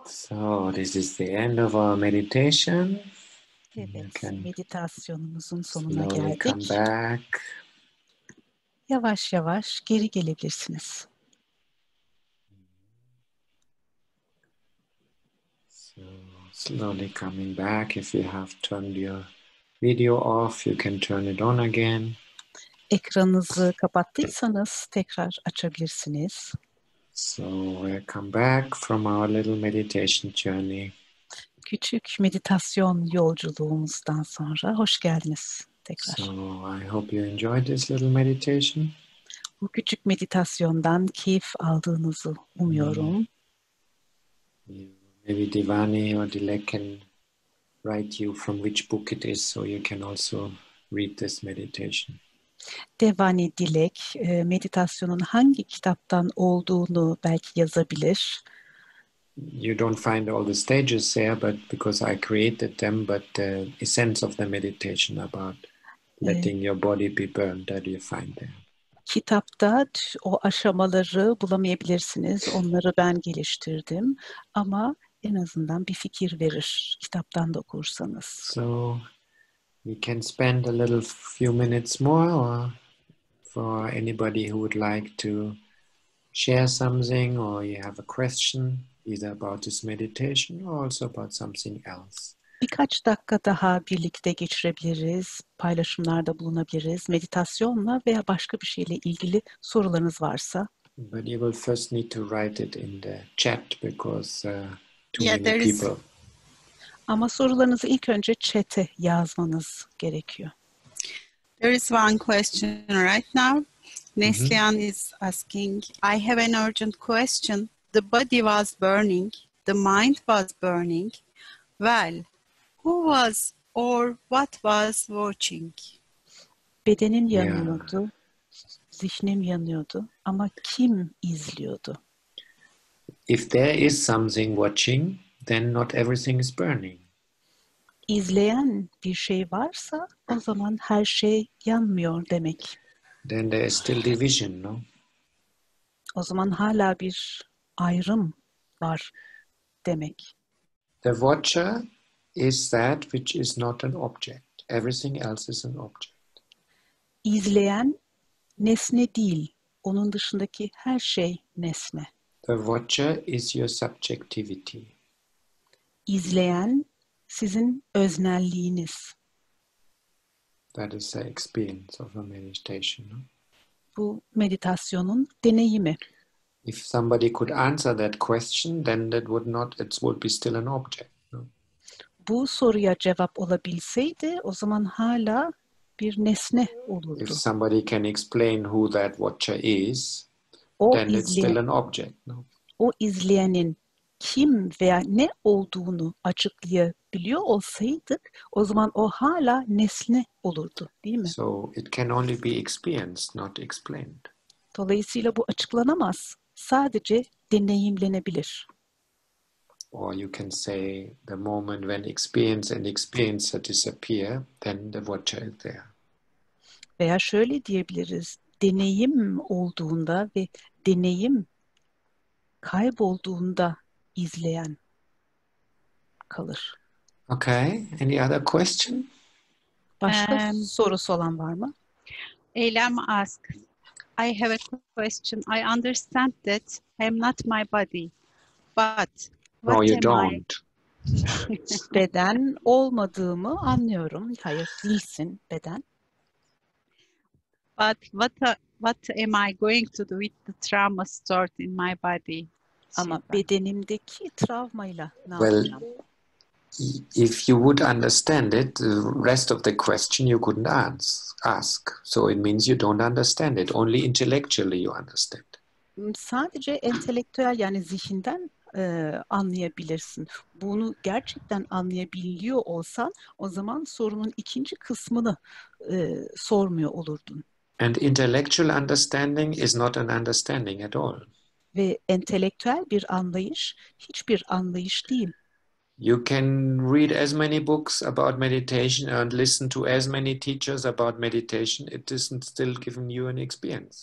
So this is the end of our meditation. You Evet, can meditasyonumuzun sonuna slowly come geldik. back. Yavaş yavaş geri gelebilirsiniz. So slowly coming back. If you have turned your video off, you can turn it on again. Ekranınızı kapattıysanız tekrar açabilirsiniz. So welcome back from our little meditation journey. Küçük meditasyon yolculuğumuzdan sonra hoş geldiniz tekrar. So I hope you enjoyed this little meditation. Bu küçük meditasyondan keyif aldığınızı umuyorum. Maybe Divani or Dilek can write you from which book it is, so you can also read this meditation. Devani Dilek, meditasyonun hangi kitaptan olduğunu belki yazabilir. You don't find all the stages there, but because I created them, but the essence of the meditation about letting your body be burned, that you find there. Kitapta o aşamaları bulamayabilirsiniz. Onları ben geliştirdim. Ama en azından bir fikir verir kitaptan da okursanız. So we can spend a little few minutes more, or for anybody who would like to share something, or you have a question, either about this meditation or also about something else. Birkaç dakika daha birlikte geçirebiliriz, paylaşımlarda bulunabiliriz, meditasyonla veya başka bir şeyle ilgili sorularınız varsa. But you will first need to write it in the chat because too Yeah, many there is- people. Ama sorularınızı ilk önce chat'e yazmanız gerekiyor. There is one question right now. Neslihan is asking, I have an urgent question. The body was burning, the mind was burning. Well, who was or what was watching? Bedenim yanıyordu, zihnim yanıyordu ama kim izliyordu? If there is something watching, then not everything is burning. İzleyen bir şey varsa o zaman her şey yanmıyor demek. Then there is still division, no? O zaman hala bir ayrım var demek. The watcher is that which is not an object. Everything else is an object. İzleyen nesne değil, onun dışındaki her şey nesne. The watcher is your subjectivity. İzleyen sizin öznelliğiniz. That is the experience of a meditation. No? Bu meditasyonun deneyimi. If somebody could answer that question, then it would be still an object. No? Bu soruya cevap olabilseydi o zaman hala bir nesne olurdu. If somebody can explain who that watcher is, O, then it's still an object. No? o izleyenin kim veya ne olduğunu açıklayabiliyor olsaydık o zaman o hala nesne olurdu, değil mi? So it can only be experienced, not explained. Dolayısıyla bu açıklanamaz. Sadece deneyimlenebilir. Or you can say the moment when experience and experiencer disappear, then the watcher is there. Veya şöyle diyebiliriz. Deneyim olduğunda ve deneyim kaybolduğunda izleyen kalır. Okay, any other question? Başka sorusu olan var mı? Eylem asks, I have a question. I understand that I am not my body, but what No, you am I? don't. Beden olmadığımı anlıyorum. Hayır, değilsin beden. But what am I going to do with the trauma stored in my body? Ama bedenimdeki travmayla ne Well, yapacağım? if you would understand it, the rest of the question you couldn't ask. So it means you don't understand it. Only intellectually you understand. Sadece entelektüel yani zihinden anlayabilirsin. Bunu gerçekten anlayabiliyor olsan o zaman sorunun ikinci kısmını sormuyor olurdun. And intellectual understanding is not an understanding at all. Ve entelektüel bir anlayış hiçbir anlayış değil. You can read as many books about meditation and listen to as many teachers about meditation. It isn't still giving you an experience.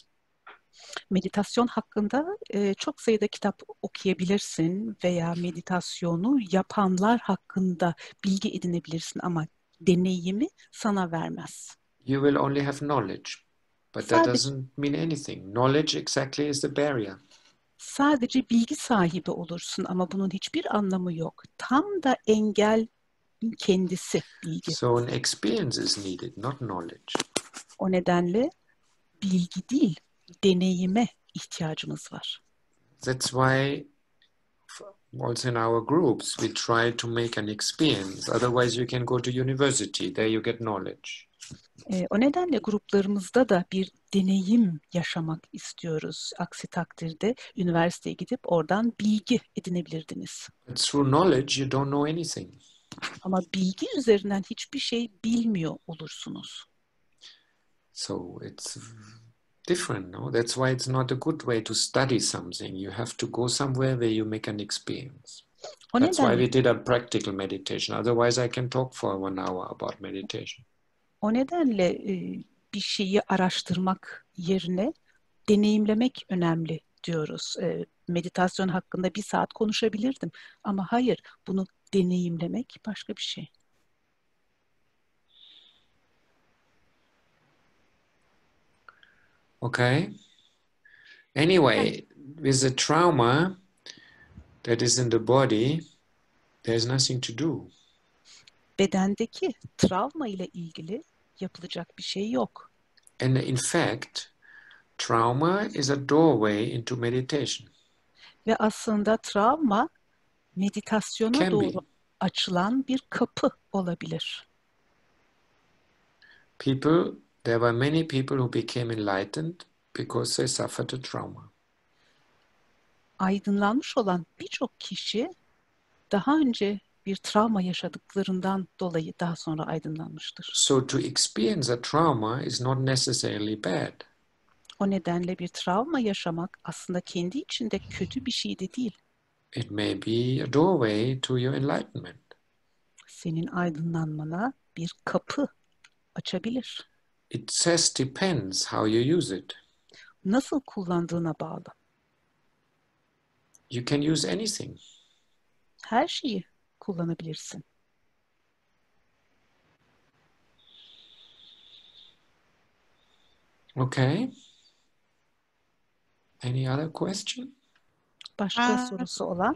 Meditasyon hakkında çok sayıda kitap okuyabilirsin veya meditasyonu yapanlar hakkında bilgi edinebilirsin ama deneyimi sana vermez. You will only have knowledge, but that Sadece, doesn't mean anything. Knowledge exactly is the barrier. sadece bilgi sahibi olursun ama bunun hiçbir anlamı yok. Tam da engel kendisi bilgi. So an experience is needed, not knowledge. O nedenle bilgi değil, deneyime ihtiyacımız var. That's why also in our groups we try to make an experience. Otherwise you can go to university, there you get knowledge. O nedenle gruplarımızda da bir deneyim yaşamak istiyoruz. Aksi takdirde üniversiteye gidip oradan bilgi edinebilirdiniz. But through knowledge you don't know anything. Ama bilgi üzerinden hiçbir şey bilmiyor olursunuz. So it's different, no? That's why it's not a good way to study something. You have to go somewhere where you make an experience. O That's why nedenle, we did a practical meditation. Otherwise I can talk for 1 hour about meditation. o nedenle bir şeyi araştırmak yerine deneyimlemek önemli diyoruz. Meditasyon hakkında 1 saat konuşabilirdim ama hayır, bunu deneyimlemek başka bir şey. Okay. Anyway, with the trauma that is in the body, there's nothing to do. Bedendeki travma ile ilgili yapılacak bir şey yok. And in fact, trauma is a doorway into meditation. Ve aslında travma meditasyona Can be. doğru açılan bir kapı olabilir. There were many people who became enlightened because they suffered a trauma. Aydınlanmış olan birçok kişi daha önce bir travma yaşadıklarından dolayı daha sonra aydınlanmıştır. So to experience a trauma is not necessarily bad. O nedenle bir travma yaşamak aslında kendi içinde kötü bir şey de değil. It may be a doorway to your enlightenment. Senin aydınlanmana bir kapı açabilir. It just depends how you use it. Nasıl kullandığına bağlı. You can use anything. Her şeyi kullanabilirsin. Okay. Any other question? Başka sorusu olan?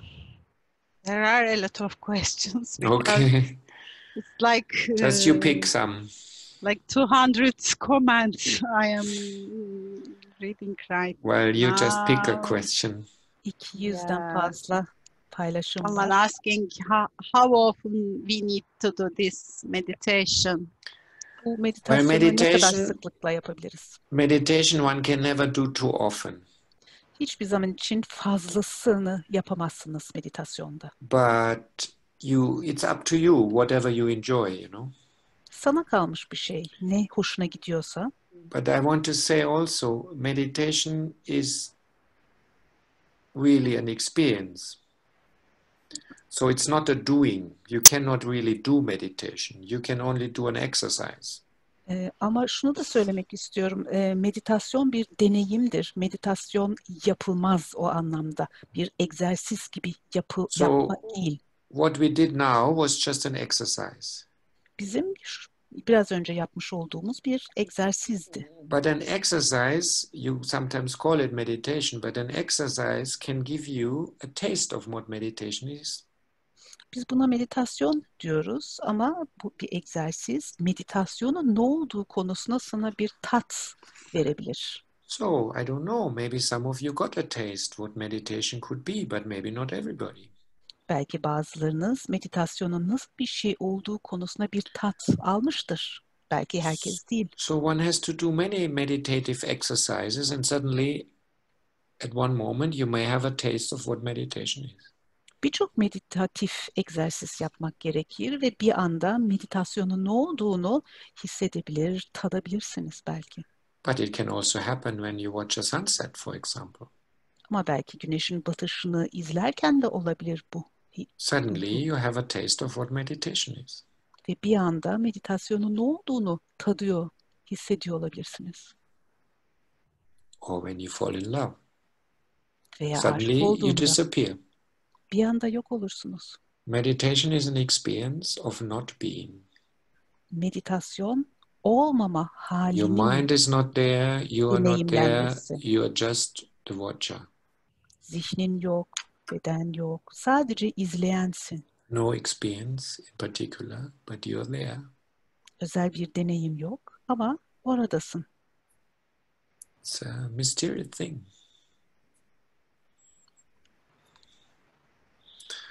There are a lot of questions because Okay. it's like Just you pick some. like 200 comments I am reading right Well, you just pick a now. question. 200'den fazla paylaşım Someone var. asking how often we need to do this meditation. Bu meditasyonu ne kadar meditation- sıklıkla yapabiliriz? Meditation one can never do too often. Hiçbir zaman için fazlasını yapamazsınız meditasyonda. But it's up to you, whatever you enjoy, you know. Sana kalmış bir şey. Ne hoşuna gidiyorsa. But I want to say also, meditation is really an experience. So it's not a doing. You cannot really do meditation. You can only do an exercise. Ama şunu da söylemek istiyorum. Meditasyon bir deneyimdir. Meditasyon yapılmaz o anlamda. Bir egzersiz gibi yapma değil. What we did now was just an exercise. Bizim biraz önce yapmış olduğumuz bir egzersizdi. But an exercise, you sometimes call it meditation, but an exercise can give you a taste of what meditation is. Biz buna meditasyon diyoruz ama bu bir egzersiz. Meditasyonun ne olduğu konusunda sana bir tat verebilir. So, I don't know, maybe some of you got a taste what meditation could be, but maybe not everybody. Belki bazılarınız meditasyonun nasıl bir şey olduğu konusunda bir tat almıştır. Belki herkes değil. So one has to do many meditative exercises and suddenly at one moment you may have a taste of what meditation is. Birçok meditatif egzersiz yapmak gerekir ve bir anda meditasyonun ne olduğunu hissedebilir, tadabilirsiniz belki. But it can also happen when you watch a sunset, for example. Ama belki güneşin batışını izlerken de olabilir bu. Suddenly you have a taste of what meditation is. Ve bir anda meditasyonun ne olduğunu tadıyor, hissediyor olabilirsiniz. or when you fall in love. Veya aşık Suddenly you olduğunda disappear. bir anda yok olursunuz. Meditation is an experience of not being. Meditasyon olmama Your halinin mind is not there, you are not there, deneyimlenmesi. you are just the watcher. Zihnin yok, beden yok. Sadece izleyensin. No experience in particular, but you are there. Özel bir deneyim yok ama oradasın. It's a mysterious thing.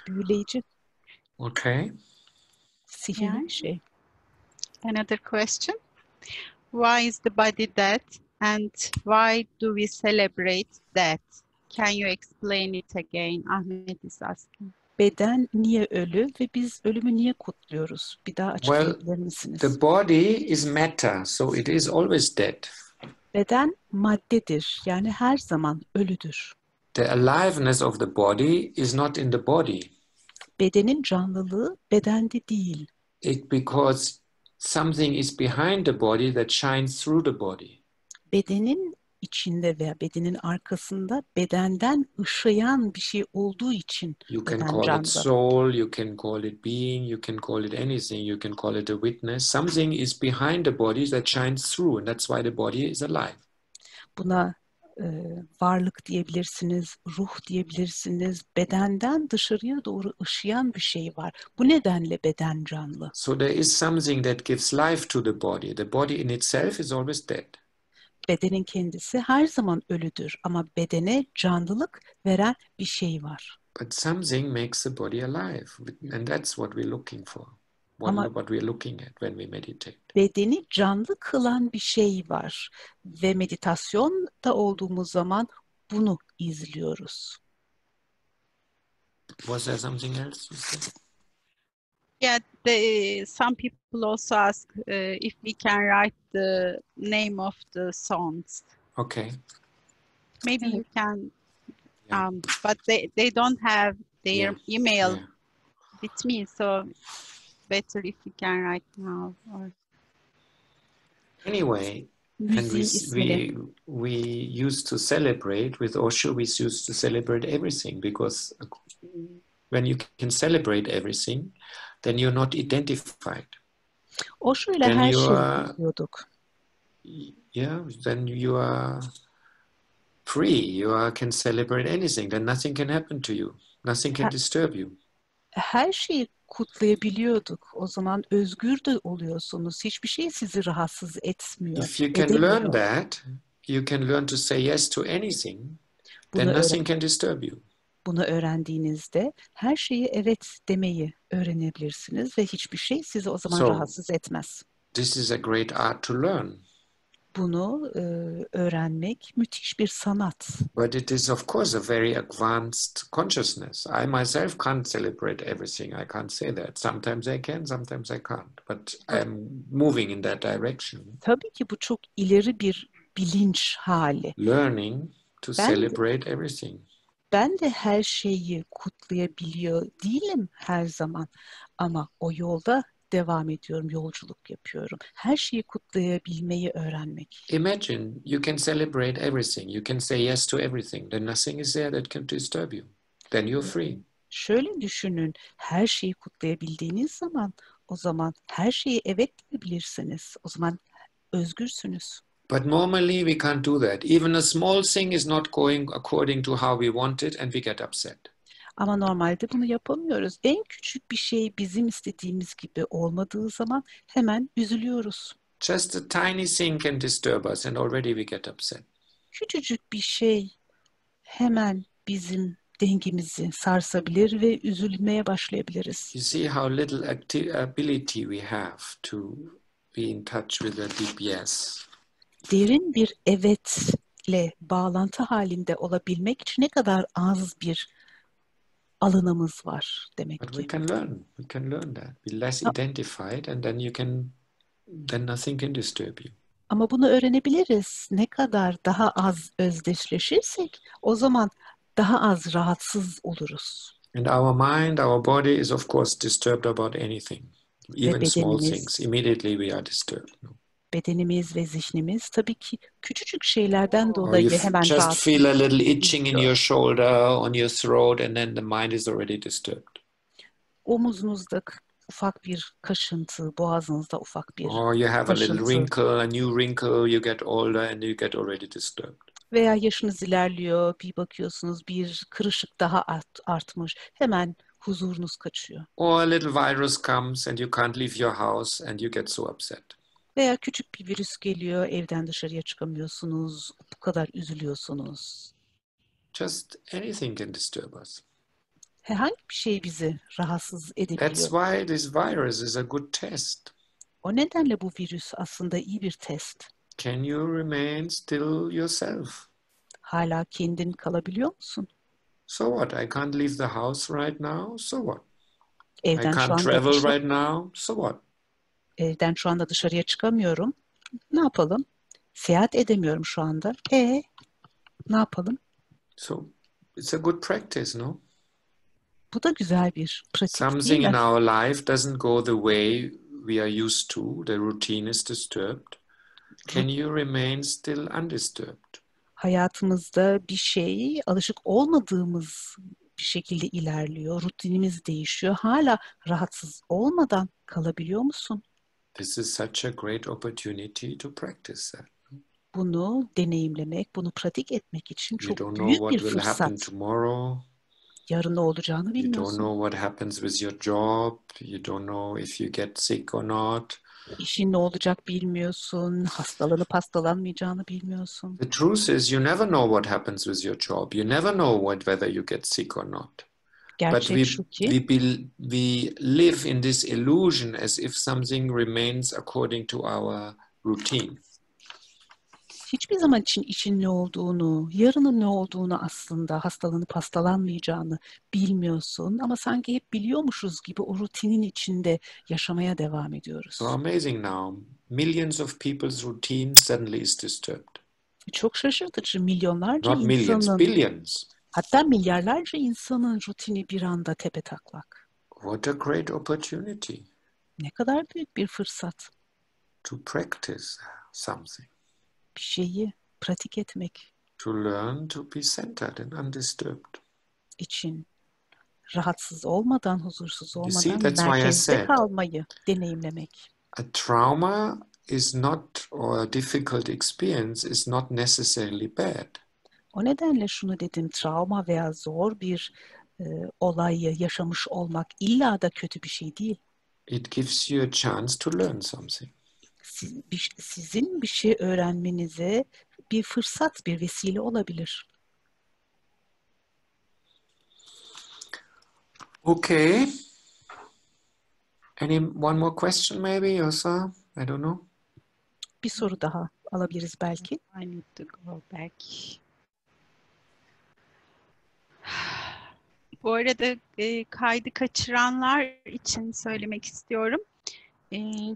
Büyüleyici, Okay. sihirli Yeah. bir şey. Another question. Why is the body dead and why do we celebrate death? Can you explain it again? Ahmet is asking. Beden niye ölü ve biz ölümü niye kutluyoruz? Bir daha açıklayabilir misiniz? The body is matter, so it is always dead. Beden maddedir, yani her zaman ölüdür. The aliveness of the body is not in the body. Bedenin canlılığı bedende değil. Because something is behind the body that shines through the body. Bedenin içinde veya bedenin arkasında bedenden ışıyan bir şey olduğu için You can beden call it canlı. soul, you can call it being, you can call it anything, you can call it a witness. Something is behind the body that shines through, and that's why the body is alive. Buna varlık diyebilirsiniz, ruh diyebilirsiniz. Bedenden dışarıya doğru ışıyan bir şey var. Bu nedenle beden canlı. So there is something that gives life to the body. The body in itself is always dead. Bedenin kendisi her zaman ölüdür ama bedene canlılık veren bir şey var. But something makes the body alive, and that's what we're looking for. What we're looking at when we meditate. Bedeni canlı kılan bir şey var ve meditasyonda olduğumuz zaman bunu izliyoruz. Was there something else you said? Yeah, some people also ask if we can write the name of the songs. Okay. Maybe you can, Yeah. but they don't have their email Yeah. with me, so better if you can write now. Anyway, and Müziğin ismini. we used to celebrate with Osho. We used to celebrate everything because when you can celebrate everything, then you're not identified. Osho ile Then her you şeyi are- kutluyorduk. Yeah, then you are free. Can celebrate anything. Then nothing can happen to you. Nothing can disturb you. Her şeyi kutlayabiliyorduk. O zaman özgür de oluyorsunuz. Hiçbir şey sizi rahatsız etmiyor. If you can learn that, you can learn to say yes to anything. Then nothing can disturb you. Bunu öğrendiğinizde her şeyi evet demeyi öğrenebilirsiniz ve hiçbir şey sizi o zaman rahatsız etmez. This is a great art to learn. Bunu öğrenmek müthiş bir sanat. But it is of course a very advanced consciousness. I myself can't celebrate everything. I can't say that. Sometimes I can, sometimes I can't. But I'm moving in that direction. Tabii ki bu çok ileri bir bilinç hali. Learning to celebrate everything. Ben de her şeyi kutlayabiliyor değilim her zaman. Ama o yolda devam ediyorum, yolculuk yapıyorum. Her şeyi kutlayabilmeyi öğrenmek. Imagine you can celebrate everything. You can say yes to everything. Then nothing is there that can disturb you. Then you're free. Şöyle düşünün, her şeyi kutlayabildiğiniz zaman o zaman her şeyi evet diyebilirsiniz. O zaman özgürsünüz. But normally we can't do that. Even a small thing is not going according to how we want it and we get upset. Ama normalde bunu yapamıyoruz. En küçük bir şey bizim istediğimiz gibi olmadığı zaman hemen üzülüyoruz. Just a tiny thing can disturb us and already we get upset. Küçücük bir şey hemen bizim dengemizi sarsabilir ve üzülmeye başlayabiliriz. You see how little ability we have to be in touch with a deep yes. Derin bir evetle bağlantı halinde olabilmek için ne kadar az bir alanımız var demek But ki. we can learn. We can learn that. Be less identified and then nothing can disturb you. Ama bunu öğrenebiliriz. Ne kadar daha az özdeşleşirsek o zaman daha az rahatsız oluruz. And our mind, our body is of course disturbed about anything. Even small bedenimiz- things. Immediately we are disturbed. No? bedenimiz ve zihnimiz tabii ki küçücük şeylerden Or dolayı you hemen just rahatsız feel a little itching in oluyor. your shoulder, on your throat, and then the mind is already disturbed. Omuzunuzda ufak bir kaşıntı, boğazınızda ufak bir Or you have a little kaşıntı wrinkle, a new wrinkle, you get older and you get already disturbed. veya yaşınız ilerliyor, bir bakıyorsunuz bir kırışık daha artmış, hemen huzurunuz kaçıyor. Or a little virus comes and you can't leave your house and you get so upset. Veya küçük bir virüs geliyor, evden dışarıya çıkamıyorsunuz, bu kadar üzülüyorsunuz. Just anything can disturb us. Herhangi bir şey bizi rahatsız That's edebiliyor. why this virus is a good test. O nedenle bu virüs aslında iyi bir test. Can you remain still yourself? Hala kendin kalabiliyor musun? So what? I can't leave the house right now. So what? I Evden şu can't anda travel right now. So what? Evden şu anda dışarıya çıkamıyorum. Ne yapalım? Seyahat edemiyorum şu anda. Ne yapalım? So it's a good practice, no? Bu da güzel bir pratik değil Something in mi? our life doesn't go the way we are used to. The routine is disturbed. Can you remain still undisturbed? Hayatımızda bir şey alışık olmadığımız bir şekilde ilerliyor. Rutinimiz değişiyor. Hala rahatsız olmadan kalabiliyor musun? This is such a great opportunity to practice that. Bunu deneyimlemek, bunu pratik etmek için You don't çok know büyük what bir will happen fırsat. tomorrow. Yarın ne olacağını You don't bilmiyorsun. know what happens with your job. You don't know if you get sick or not. İşin ne olacak bilmiyorsun. Hastalanmayacağını bilmiyorsun. The truth is, you never know what happens with your job. You never know whether you get sick or not. But Gerçek şu ki we live in this illusion as if something remains according to our routine. hiçbir zaman için işin ne olduğunu, yarının ne olduğunu aslında hastalanmayacağını bilmiyorsun. Ama sanki hep biliyormuşuz gibi o rutinin içinde yaşamaya devam ediyoruz. So amazing now. Millions of people's routine suddenly is disturbed. Çok şaşırtıcı, milyonlarca Not millions, insanın, billions. hatta milyarlarca insanın rutini bir anda tepetaklak. What a great opportunity Ne kadar büyük bir fırsat. to practice something, Bir şeyi pratik etmek to learn to be centered and undisturbed. için. Rahatsız olmadan, huzursuz You see, olmadan that's why I merkezde said kalmayı deneyimlemek. a trauma is not, or a difficult experience is not necessarily bad. O nedenle şunu dedim, travma veya zor bir olayı yaşamış olmak illa da kötü bir şey değil. It gives you a chance to learn something. Sizin bir şey öğrenmenize bir fırsat, bir vesile olabilir. Okay. One more question maybe, Yosa? I don't know. Bir soru daha alabiliriz belki. I need to go back. Bu arada kaydı kaçıranlar için söylemek istiyorum.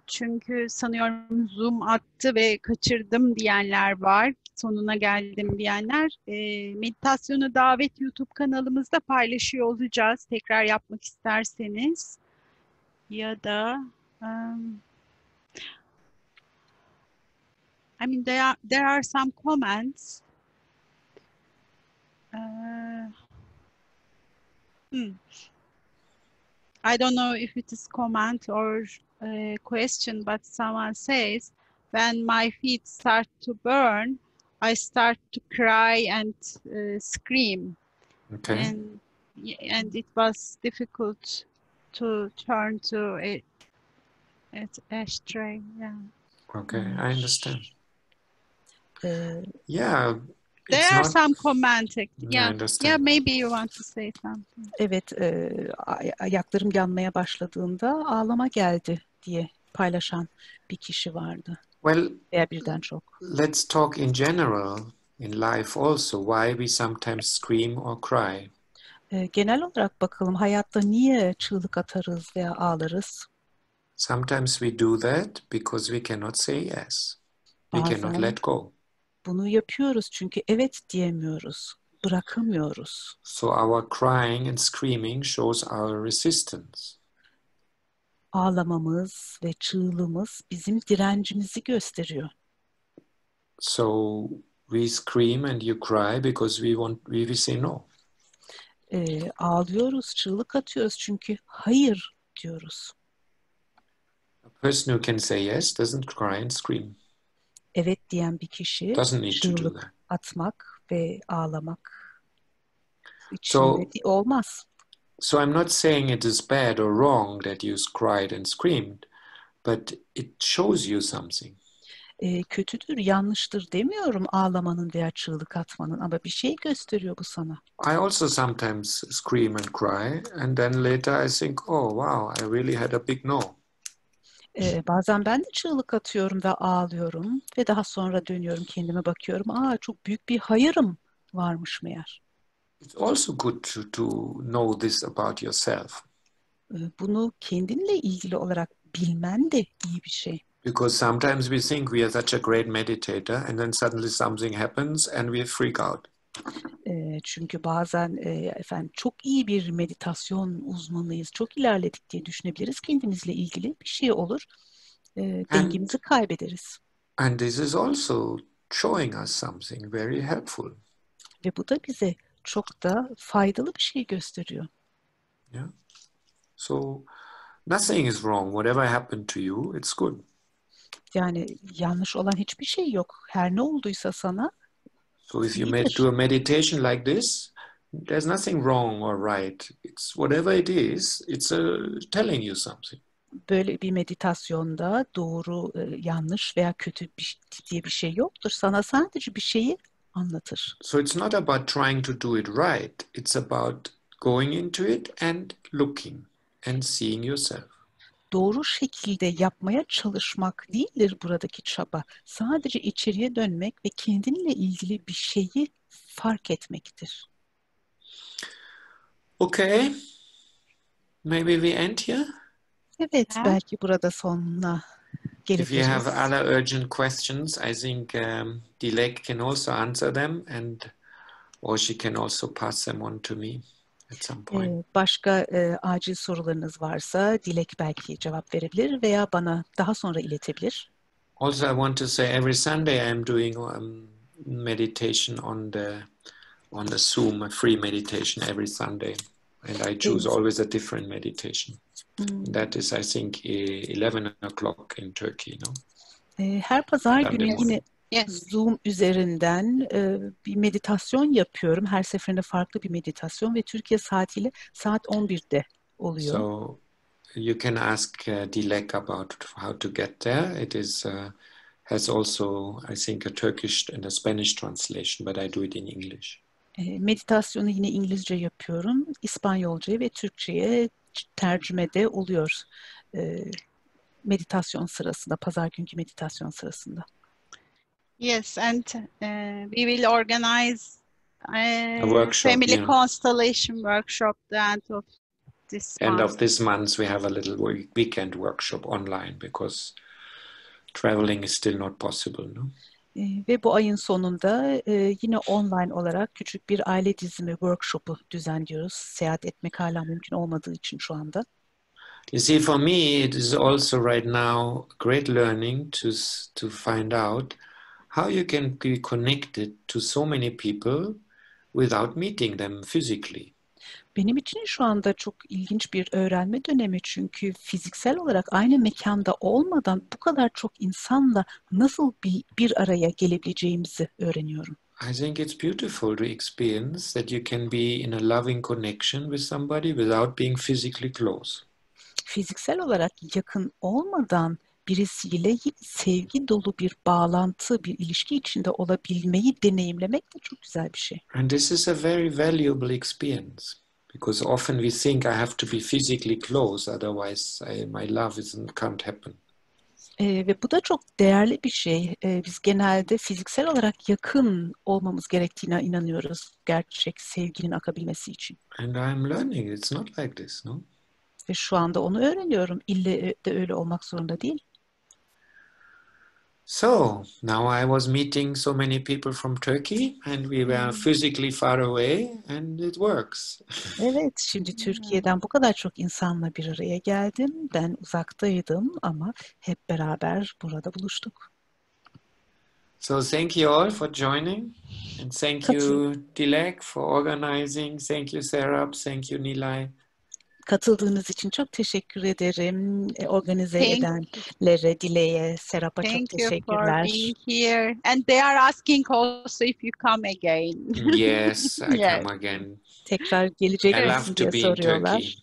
Çünkü sanıyorum Zoom attı ve kaçırdım diyenler var. Sonuna geldim diyenler. Meditasyona Davet YouTube kanalımızda paylaşıyor olacağız. Tekrar yapmak isterseniz. Ya da I mean there are some comments. I don't know if it is comment or question, but someone says, when my feet start to burn, I start to cry and scream. Okay. And it was difficult to turn to it ashtray. Yeah. Okay, I understand. Ee, Yeah. There are some comments. I Yeah, understand. maybe you want to say something. Evet, ayaklarım yanmaya başladığında ağlama geldi diye paylaşan bir kişi vardı. Well, Veya birden çok. let's talk in general in life also why we sometimes scream or cry. Genel olarak bakalım hayatta niye çığlık atarız veya ağlarız? Sometimes we do that because we cannot say yes. We cannot Bazen let go. bunu yapıyoruz çünkü evet diyemiyoruz, bırakamıyoruz. So our crying and screaming shows our resistance. ağlamamız ve çığlığımız bizim direncimizi gösteriyor. So we scream and you cry because we say no. Ağlıyoruz, çığlık atıyoruz çünkü hayır diyoruz. A person who can say yes doesn't cry and scream. Evet diyen bir kişi Doesn't need to do that. çığlık atmak ve ağlamak So içinde olmaz. So I'm not saying it is bad or wrong that you cried and screamed, but it shows you something. Kötüdür, yanlıştır demiyorum ağlamanın veya çığlık atmanın ama bir şey gösteriyor bu sana. I also sometimes scream and cry, and then later I think, oh wow, I really had a big no. Bazen ben de çığlık atıyorum ve ağlıyorum ve daha sonra dönüyorum kendime bakıyorum. Çok büyük bir hayırım varmış meğer. It's also good to know this about yourself. Bunu kendinle ilgili olarak bilmen de iyi bir şey. Because sometimes we think we are such a great meditator, and then suddenly something happens and we freak out. Çünkü bazen çok iyi bir meditasyon uzmanıyız, çok ilerledik diye düşünebiliriz. Kendimizle ilgili bir şey olur, dengemizi kaybederiz. And this is also showing us something very helpful. Ve bu da bize çok da faydalı bir şey gösteriyor. Yeah. So nothing is wrong. Whatever happened to you, it's good. Yani yanlış olan hiçbir şey yok. Her ne olduysa sana So if you iyidir. do a meditation like this, there's nothing wrong or right. It's whatever it is, it's telling you something. Böyle bir meditasyonda doğru, yanlış veya kötü diye bir şey yoktur. Sana sadece bir şeyi anlatır. So it's not about trying to do it right. It's about going into it and looking and seeing yourself. Doğru şekilde yapmaya çalışmak değildir buradaki çaba. Sadece içeriye dönmek ve kendinle ilgili bir şeyi fark etmektir. Okay. Maybe we end here. Evet, belki burada sonuna If you have gelebiliriz. other urgent questions, I think Dilek can also answer them, or she can also pass them on to me at some point. Başka acil sorularınız varsa Dilek belki cevap verebilir veya bana daha sonra iletebilir. Also, I want to say every Sunday I'm doing meditation on the Zoom, a free meditation every Sunday, and I choose always a different meditation. That is, I think, 11 o'clock in Turkey. No? Her pazar günü yine Zoom üzerinden bir meditasyon yapıyorum. Her seferinde farklı bir meditasyon ve Türkiye saatiyle saat 11'de oluyor. So you can ask Dilek about how to get there. It is has also, I think, a Turkish and a Spanish translation, but I do it in English. Meditasyonu yine İngilizce yapıyorum. İspanyolca'ya ve Türkçe'ye tercümede oluyor. Meditasyon sırasında, pazar günkü meditasyon sırasında. Yes, and we will organize A workshop, family constellation workshop the end of this month. End of this month we have a little weekend workshop online because traveling is still not possible. No? Ve bu ayın sonunda yine online olarak küçük bir aile dizimi workshopu düzenliyoruz. Seyahat etmek hala mümkün olmadığı için şu anda. You see, for me, it is also right now great learning to find out how you can be connected to so many people without meeting them physically. Benim için şu anda çok ilginç bir öğrenme dönemi çünkü fiziksel olarak aynı mekanda olmadan bu kadar çok insanla nasıl bir araya gelebileceğimizi öğreniyorum. I think it's beautiful to experience that you can be in a loving connection with somebody without being physically close. Fiziksel olarak yakın olmadan birisiyle yine sevgi dolu bir bağlantı, bir ilişki içinde olabilmeyi deneyimlemek de çok güzel bir şey. And this is a very valuable experience because often we think I have to be physically close, otherwise my love can't happen. Ve bu da çok değerli bir şey. Biz genelde fiziksel olarak yakın olmamız gerektiğine inanıyoruz gerçek sevginin akabilmesi için. And I'm learning it's not like this, no? Ve şu anda onu öğreniyorum. İlle de öyle olmak zorunda değil. So now I was meeting so many people from Turkey and we were physically far away and it works. Evet, şimdi Türkiye'den bu kadar çok insanla bir araya geldim. Ben uzaktaydım ama hep beraber burada buluştuk. So thank you all for joining and thank you Dilek for organizing. Thank you Serap, thank you Nilay. Katıldığınız için çok teşekkür ederim. Organize Thank edenlere, Dile'ye, Serap'a çok Thank you for teşekkürler. being here. And they are asking also if you come again. Yes, I Yes. come again. Tekrar gelecek I love misin to diye be in soruyorlar. Turkey.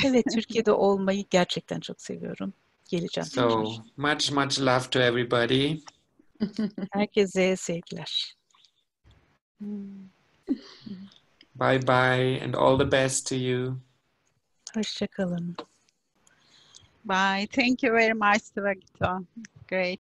Evet, Türkiye'de olmayı gerçekten çok seviyorum. Geleceğim tekrar. So much love to everybody. Herkese sevgiler. Bye bye and all the best to you. Hoşça kalın. Bye. Thank you very much, Svagito. Great.